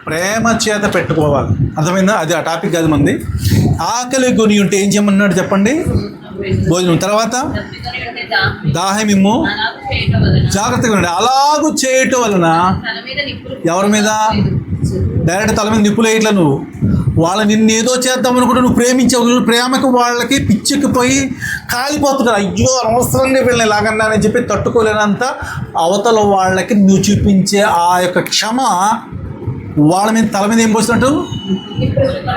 ప్రేమ చేత పెట్టుకోవాలి. అర్థమైందా? అది ఆ టాపిక్ కాదు మంది. ఆకలి కొని ఉంటే ఏం చేయమన్నాడు చెప్పండి? భోజనం. తర్వాత దాహమిమ్ము, జాగ్రత్తగా ఉండండి. అలాగూ చేయటం వలన ఎవరి మీద? డైరెక్ట్ తల మీద నిప్పులు వేయట్లా. నువ్వు నిన్ను ఏదో చేద్దాం అనుకుంటే నువ్వు ప్రేమకు వాళ్ళకి పిచ్చెక్కిపోయి కాలిపోతున్నారు. అయ్యో అనవసరంగా వీళ్ళని ఇలాగన్నానని చెప్పి తట్టుకోలేనంత అవతల వాళ్ళకి నువ్వు చూపించే ఆ యొక్క క్షమ వాళ్ళ మీద తల మీద ఏం పోసినట్టు?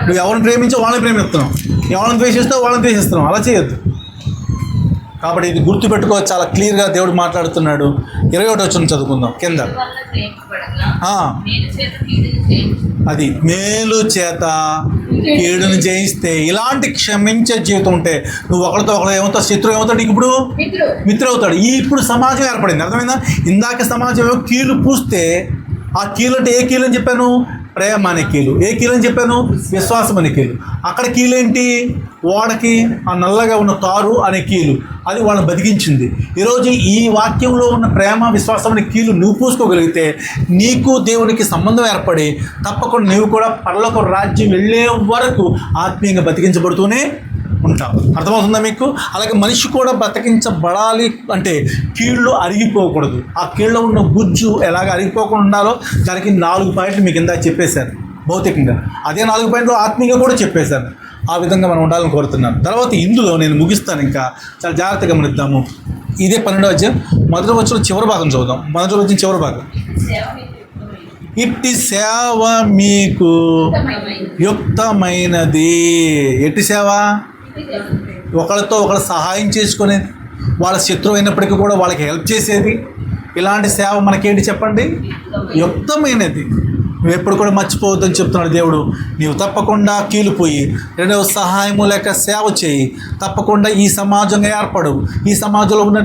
నువ్వు ఎవరిని ప్రేమించో వాళ్ళని ప్రేమిస్తున్నావు, ఎవరిని ద్వేషిస్తావు వాళ్ళని ద్వేషిస్తున్నావు. అలా చేయొద్దు. కాబట్టి ఇది గుర్తుపెట్టుకో, చాలా క్లియర్గా దేవుడు మాట్లాడుతున్నాడు. 21 వచనం చదువుకుందాం కింద. అది మేలు చేత కీడును జయిస్తే, ఇలాంటి క్షమించే జీవితం ఉంటే నువ్వు ఒకరితో ఒకరు ఏమవుతావు? శత్రువు ఏమవుతాడు? ఇప్పుడు మిత్రుడు అవుతాడు. ఇప్పుడు సమాజం ఏర్పడింది. అర్థమైందా? ఇందాక సమాజం కీడు పూస్తే ఆ కీలు అంటే ఏ కీలు అని చెప్పాను? ప్రేమ అనే కీలు. ఏ కీలు అని చెప్పాను? విశ్వాసం అనే కీలు. అక్కడ కీలేంటి? ఓడకి ఆ నల్లగా ఉన్న తారు అనే కీలు, అది వాళ్ళని బతికించింది. ఈరోజు ఈ వాక్యంలో ఉన్న ప్రేమ విశ్వాసం అనే కీలు నువ్వు పూసుకోగలిగితే నీకు దేవునికి సంబంధం ఏర్పడి తప్పకుండా నువ్వు కూడా పరలోక రాజ్యం వెళ్ళే వరకు ఆత్మీయంగా బతికించబడుతూనే ఉంటాం. అర్థమవుతుందా మీకు? అలాగే మనిషి కూడా బతికించబడాలి అంటే కీళ్ళు అరిగిపోకూడదు. ఆ కీళ్ళలో ఉన్న గుజ్జు ఎలాగ అరిగిపోకుండా ఉండాలో దానికి 4 పాయింట్లు మీకు ఇందాక చెప్పేశాను భౌతికంగా. అదే 4 పాయింట్లు ఆత్మీయంగా కూడా చెప్పేశాను. ఆ విధంగా మనం ఉండాలని కోరుతున్నాను. తర్వాత ఇందులో నేను ముగిస్తాను, ఇంకా చాలా జాగ్రత్తగా గమనిద్దాము. ఇదే 12వ అధ్యాయం మొదటి వచనం చివరి భాగం చదువుదాం. మొదటి వచనం చివరి భాగం. ఇట్టి సేవ మీకు యుక్తమైనది. ఎట్టి సేవ? ఒకరితో ఒకరు సహాయం చేసుకునేది, వాళ్ళ శత్రువు అయినప్పటికీ కూడా వాళ్ళకి హెల్ప్ చేసేది. ఇలాంటి సేవ మనకేంటి చెప్పండి? యుక్తమైనది. నువ్వు ఎప్పుడు కూడా మర్చిపోవద్దని చెప్తున్నాడు దేవుడు. నీవు తప్పకుండా కీలిపోయి రెండవ సహాయము లేక సేవ చేయి. తప్పకుండా ఈ సమాజంగా ఏర్పడు. ఈ సమాజంలో ఉన్న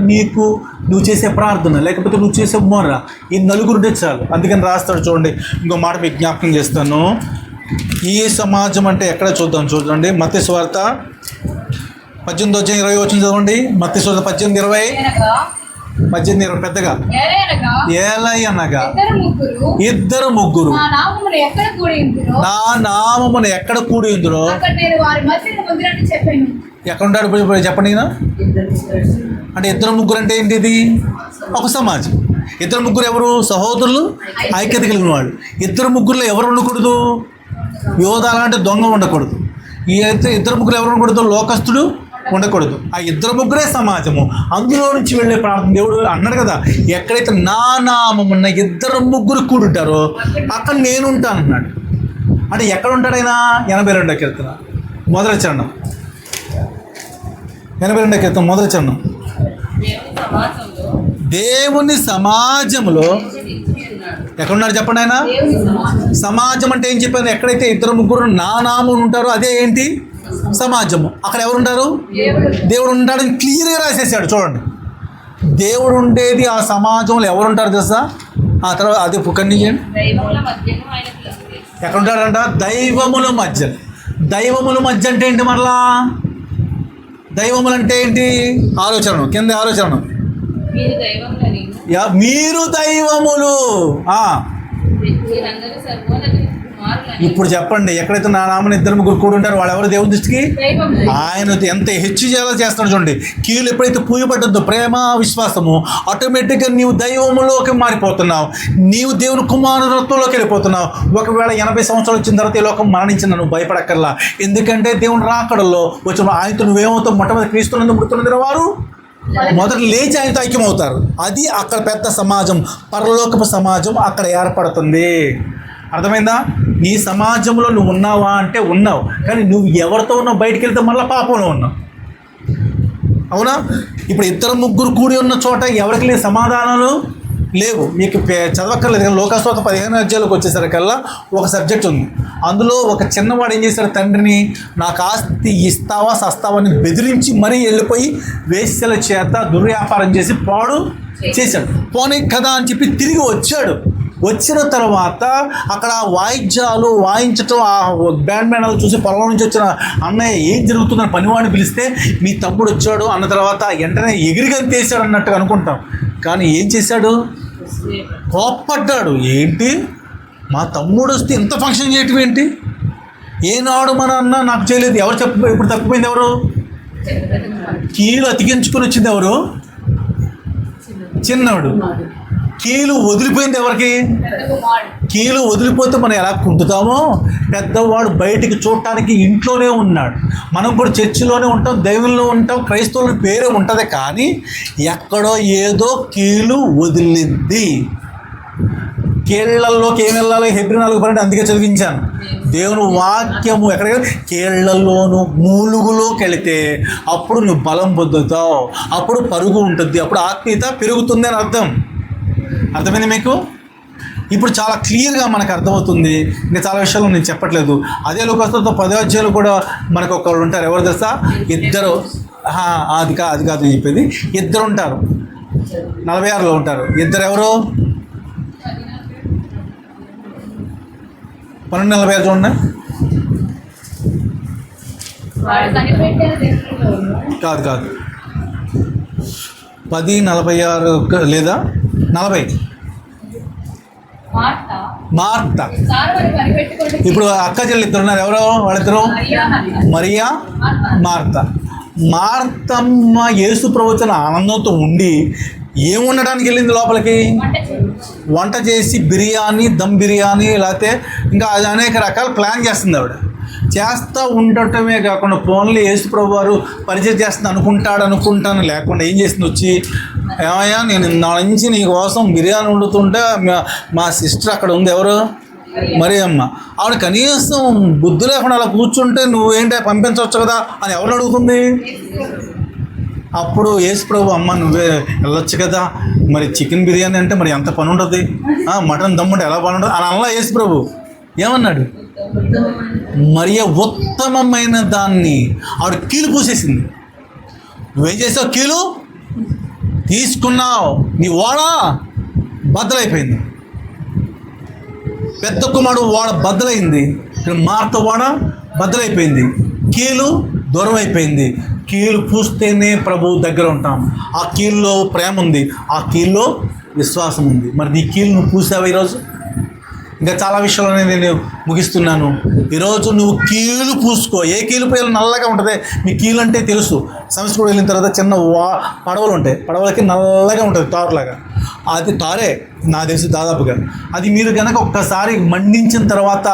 నువ్వు చేసే ప్రార్థన లేకపోతే నువ్వు చేసే మొర్ర ఈ నలుగురుంటే చాలు. అందుకని రాస్తాడు చూడండి. ఇంకో మాట మీకు జ్ఞాపకం చేస్తాను. ఈ సమాజం అంటే ఎక్కడ చూడండి. మత్తయి సువార్త 18:20 చదవండి. మత్తయి సువార్త 18:20 పెద్దగా. ఏలయనగా ఇద్దరు ముగ్గురు నా నామమున ఎక్కడ కూడి ఉందిరో ఎక్కడ ఉంటాడు చెప్పండి. అంటే ఇద్దరు ముగ్గురు అంటే ఏంటిది? ఒక సమాజం. ఇద్దరు ముగ్గురు ఎవరు? సహోదరులు, ఐక్యత కలిగిన వాళ్ళు. ఇద్దరు ముగ్గురులో ఎవరు ఉండకూడదు? యోధాల అంటే దొంగ ఉండకూడదు. ఈ అయితే ఇద్దరు ముగ్గురు ఎవరు ఉండకూడదు? లోకస్తుడు ఉండకూడదు. ఆ ఇద్దరు ముగ్గురే సమాజము. అందులో నుంచి వెళ్ళే ప్రార్థన దేవుడు అన్నాడు కదా, ఎక్కడైతే నా నామమున్న ఇద్దరు ముగ్గురు కూడుంటారో అక్కడ నేను ఉంటాను అన్నాడు. అంటే ఎక్కడ ఉంటాడైనా? 82వ కీర్తన మొదటి చరణం. 82వ కీర్తన మొదటి చరణం. దేవుని సమాజంలో ఎక్కడున్నాడు చెప్పండి ఆయన? సమాజం అంటే ఏం చెప్పాను? ఎక్కడైతే ఇద్దరు ముగ్గురు నా నామం ఉంటారో అదే ఏంటి? సమాజము. అక్కడ ఎవరు ఉంటారు? దేవుడు ఉంటాడని క్లియర్గా రాసేసాడు చూడండి. దేవుడు ఉండేది ఆ సమాజంలో ఎవరు ఉంటారు తెలుసా? ఆ తర్వాత అది కంటిన్యూ చేయండి. ఎక్కడ ఉంటాడంట? దైవముల మధ్య. దైవముల మధ్య అంటే ఏంటి? మరలా దైవములు అంటే ఏంటి? ఆలోచన కింద ఆలోచన. మీరు దైవములు. ఇప్పుడు చెప్పండి, ఎక్కడైతే నా నామని ఇద్దరు ముగ్గురు కూడి ఉంటారు వాళ్ళు ఎవరు దేవుని దృష్టికి? ఆయన ఎంత హెచ్చు చేస్తాడు చూడండి. కీలు ఎప్పుడైతే పూయబడ్డదో ప్రేమ విశ్వాసము, ఆటోమేటిక్గా నీవు దైవములోకి మారిపోతున్నావు. నీవు దేవుని కుమారత్వంలోకి వెళ్ళిపోతున్నావు. ఒకవేళ 80 సంవత్సరాలు వచ్చిన తర్వాత ఈ లోకం మరణించిన నువ్వు భయపడక్కర్లా. ఎందుకంటే దేవుని రాకడలో వచ్చిన ఆయనతో నువ్వేమవుతావు? మొట్టమొదటి క్రీస్తునందు మృతులందరూ వారు మొదట లేచి ఆయనతో ఐక్యమవుతారు. అది అక్కడ పెద్ద సమాజం, పరలోకపు సమాజం అక్కడ ఏర్పడుతుంది. అర్థమైందా? నీ సమాజంలో నువ్వు ఉన్నావా అంటే ఉన్నావు, కానీ నువ్వు ఎవరితో ఉన్నావు? బయటికి వెళ్తే మళ్ళీ పాపంలో ఉన్నావు. అవునా? ఇప్పుడు ఇద్దరు ముగ్గురు కూడి ఉన్న చోట ఎవరికి లేని సమాధానాలు లేవు. మీకు చదవక్కర్లేదు. కానీ లోకాసువార్త 15వ అధ్యాయంలోకి వచ్చేసరికల్లా ఒక సబ్జెక్ట్ ఉంది. అందులో ఒక చిన్నవాడు ఏం చేశాడు? తండ్రిని నాకు ఆస్తి ఇస్తావా సస్తావా అని బెదిరించి మరీ వెళ్ళిపోయి వేశ్యల చేత దుర్వ్యాపారం చేసి పాడు చేశాడు. పోనీ కదా అని చెప్పి తిరిగి వచ్చాడు. వచ్చిన తర్వాత అక్కడ వాయిద్యాలు వాయించటం, ఆ బ్యాండ్ మేళాలు చూసి పొలం నుంచి వచ్చిన అన్నయ్య ఏం జరుగుతుందని పనివాడిని పిలిస్తే మీ తమ్ముడు వచ్చాడు అన్న తర్వాత వెంటనే ఎగిరిగంతేసాడు అన్నట్టుగా అనుకుంటాం. కానీ ఏం చేశాడు? కోప్పడ్డాడు. ఏంటి మా తమ్ముడు వస్తే ఇంత ఫంక్షన్ చేయటం ఏంటి? ఏనాడు మన అన్న నాకు చేయలేదు. ఎవరు ఇప్పుడు తప్పిపోయింది? ఎవరు? కీలు అతికించుకొని వచ్చింది ఎవరు? చిన్నవాడు. కీలు వదిలిపోయింది ఎవరికి? కీలు వదిలిపోతే మనం ఎలా కుంటుతామో, పెద్దవాడు బయటికి చూడటానికి ఇంట్లోనే ఉన్నాడు. మనం కూడా చర్చిలోనే ఉంటాం, దైవంలో ఉంటాం, క్రైస్తవుల పేరే ఉంటుంది. కానీ ఎక్కడో ఏదో కీలు వదిలింది. కీళ్లలోకి ఏమి వెళ్ళాలో హెబ్రీ 4:12 అందుకే చదివించాను. దేవుని వాక్యము ఎక్కడ? కీళ్లలోను మూలుగులోకి వెళితే అప్పుడు నువ్వు బలం పొందుతావు, అప్పుడు పరుగు ఉంటుంది, అప్పుడు ఆత్మీయత పెరుగుతుంది అని అర్థం. అర్థమైంది మీకు? ఇప్పుడు చాలా క్లియర్గా మనకు అర్థమవుతుంది. ఇంకా చాలా విషయాలు నేను చెప్పట్లేదు. అదే లోకాసువార్త 10వ అధ్యాయంలో కూడా మనకు ఒకళ్ళు ఉంటారు. ఎవరు తెలుసా? ఇద్దరు. అది కాదు నేను చెప్పేది. ఇద్దరు ఉంటారు. 46లో ఉంటారు. ఇద్దరు ఎవరు? 12:46 చూడండి. కాదు 10:46 లేదా 40. మార్త. ఇప్పుడు అక్క చెల్లి ఇద్దరు ఉన్నారు. ఎవరో వాళ్ళిద్దరు? మరియా, మార్త. మార్తమ్మ యేసు ప్రవచన ఆనందంతో ఉండి ఏముండడానికి వెళ్ళింది లోపలికి? వంట చేసి బిర్యానీ, దమ్ బిర్యానీ, లేకపోతే ఇంకా అనేక రకాల ప్లాన్ చేస్తుంది ఆవిడ. చేస్తూ ఉండటమే కాకుండా ఫోన్లో యేసు ప్రభు వారు పరిచయం చేస్తుంది అనుకుంటాను లేకుండా ఏం చేసింది? వచ్చి, ఏమయ్యా నేను నా నుంచి నీ కోసం బిర్యానీ వండుతుంటే మా సిస్టర్ అక్కడ ఉంది. ఎవరు? మరియమ్మ. ఆవిడ కనీసం బుద్ధి లేకుండా అలా కూర్చుంటే నువ్వేంటే పంపించవచ్చు కదా అని ఎవరు అడుగుతుంది? అప్పుడు యేసు ప్రభు, అమ్మ నువ్వే వెళ్ళొచ్చు కదా, మరి చికెన్ బిర్యానీ అంటే మరి ఎంత పని ఉంటుంది, మటన్ దమ్ముంటే ఎలా పని ఉంటుంది అని అలా యేసు ప్రభు ఏమన్నాడు? మరియ ఉత్తమమైన దాన్ని ఆవిడ కీలు పూసేసింది. నువ్వేం చేసావు? కీలు తీసుకున్నావు, నీ ఓడ బద్దలైపోయింది. పెద్ద కుమారుడు ఓడ బద్దలైంది, మార్త ఓడ బద్దలైపోయింది, కీలు దూరం అయిపోయింది. కీలు పూస్తేనే ప్రభువు దగ్గర ఉంటాం. ఆ కీలులో ప్రేమ ఉంది, ఆ కీలులో విశ్వాసం ఉంది. మరి నీ కీలు నువ్వు పూసావు ఈరోజు? ఇంకా చాలా విషయాలు నేను ముగిస్తున్నాను. ఈరోజు నువ్వు కీలు పూసుకో. ఏ కీలు పూయాలో నల్లగా ఉంటుంది. మీ కీలు అంటే తెలుసు. సంస్కృతి వెళ్ళిన తర్వాత చిన్న పడవలు ఉంటాయి, పడవలకి నల్లగా ఉంటుంది తారులాగా. అది తారే నా తెలుసు దాదాపుగా. అది మీరు కనుక ఒక్కసారి మండించిన తర్వాత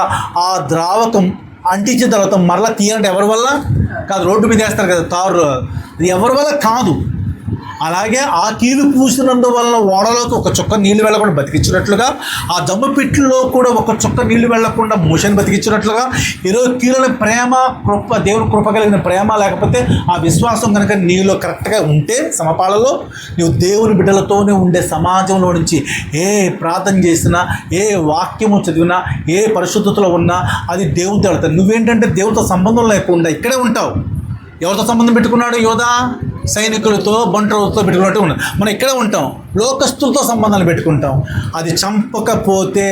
ఆ ద్రావకం అంటించిన తర్వాత మరలా తీయాలంటే ఎవరి వల్ల కాదు, రోడ్డు మీద వేస్తారు కదా తారు, అది ఎవరి వల్ల కాదు. అలాగే ఆ కీలు పూసినందువలన ఓడలోకి ఒక చుక్క నీళ్లు వెళ్లకుండా బతికించినట్లుగా, ఆ దమ్ము పిట్లో కూడా ఒక చుక్క నీళ్లు వెళ్లకుండా మోషన్ బతికించినట్లుగా, ఈరోజు కీలుల ప్రేమ కృప, దేవుని కృప కలిగిన ప్రేమ లేకపోతే ఆ విశ్వాసం కనుక నీలో కరెక్ట్గా ఉంటే సమపాలలో నువ్వు దేవుని బిడ్డలతోనే ఉండే సమాజంలో నుంచి ఏ ప్రార్థన చేసినా, ఏ వాక్యము చదివినా, ఏ పరిశుద్ధతలో ఉన్నా అది దేవునితో వెళ్తావు. నువ్వేంటంటే దేవునితో సంబంధం లేకుండా ఇక్కడే ఉంటావు. ఎవరితో సంబంధం పెట్టుకున్నాడు? యోధా సైనికులతో, బంటరులతో పెట్టుకున్నట్టు ఉన్నాడు. మనం ఇక్కడే ఉంటాం, లోకస్తులతో సంబంధాలు పెట్టుకుంటాం. అది చంపకపోతే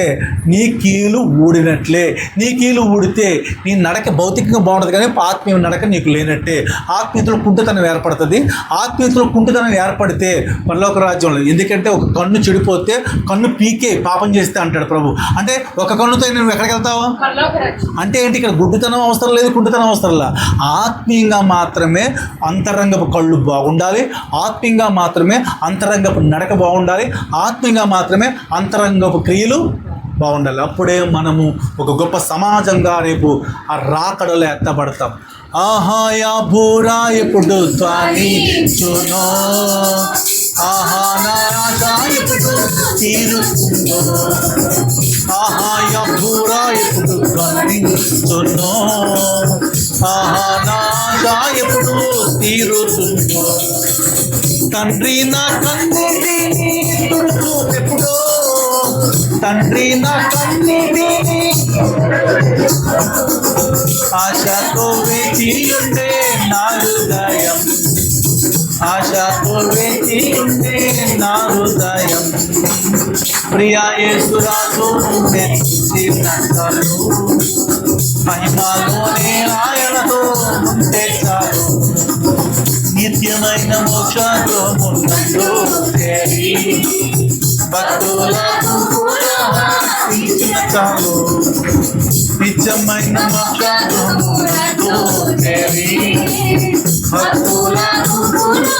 నీ కీలు ఊడినట్లే. నీ కీలు ఊడితే నీ నడక భౌతికంగా బాగుంటుంది, కానీ ఆత్మీయ నడక నీకు లేనట్టే. ఆత్మీయతలో కుంటితనం ఏర్పడుతుంది. ఆత్మీయతలో కుంటితనం ఏర్పడితే పరలోక రాజ్యంలో, ఎందుకంటే ఒక కన్ను చెడిపోతే కన్ను పీకే పాపం చేస్తే అంటాడు ప్రభు. అంటే ఒక కన్నుతో నువ్వు ఎక్కడికి వెళ్తావు అంటే ఏంటి? ఇక్కడ గుడ్డితనం అవసరం లేదు, కుంటితనం అవసరం లేదు. ఆత్మీయంగా మాత్రమే అంతరంగపు కళ్ళు బాగుండాలి, ఆత్మీయంగా మాత్రమే అంతరంగపు నడక బాగుండాలి, ఆత్మీయంగా మాత్రమే అంతరంగపు క్రియలు బాగుండాలి. అప్పుడే మనము ఒక గొప్ప సమాజంగా రేపు ఆ రాకడలో ఎత్తబడతాం. ఆహాయా బూరా ఎప్పుడు ధ్వనించునో, ఆహా నా ఆశ ఎప్పుడు తీరుతుందో, ఆహాయా బూరా ఎప్పుడు ధ్వనించునో, ఆహా నా ఆశ ఎప్పుడు తీరుతుందో. తండ్రి నా కన్నిటిని తుడుచు ఎప్పుడో, తండ్రి నా కన్నిటిని ఆశతో వేచి ఉండే నా హృదయం, ఆశతో వేచి ఉండే నా హృదయం. ప్రియా యేసురాజు చిన్నతలు మహిమలోనే ఆయనతో ఉంటే చాలు. నిత్యమైన మోక్షంలో చేరి భక్తులకు కూడా చాలు. నిత్యమైన మోక్షంలో చేరి భక్తులకు కూడా.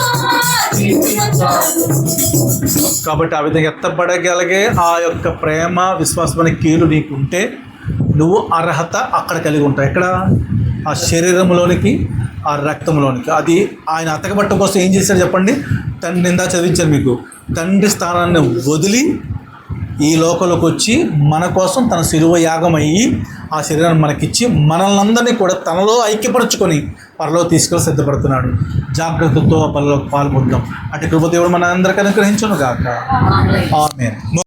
కాబట్టి ఆ విధంగా ఎత్తబడగలిగే ఆ యొక్క ప్రేమ, విశ్వాసం అనే కీలు నీకుంటే నువ్వు అర్హత అక్కడ కలిగి ఉంటావు. ఎక్కడ? ఆ శరీరంలోనికి, ఆ రక్తంలోనికి. అది ఆయన అతకబట్టం కోసం ఏం చేశాడు చెప్పండి? తండ్రి ఇందా చదివించాను మీకు. తండ్రి స్థానాన్ని వదిలి ఈ లోకంలోకి వచ్చి మన కోసం తన శిలువ యాగం అయ్యి ఆ శరీరాన్ని మనకిచ్చి మనల్ని అందరినీ కూడా తనలో ఐక్యపరచుకొని పరలో తీసుకెళ్ళి సిద్ధపడుతున్నాడు. జాగ్రత్తతో పరలోకి పాల్పొందాం. అటు కృప దేవుడు మన అందరికీ అనుగ్రహించును గాక. ఆమేన్.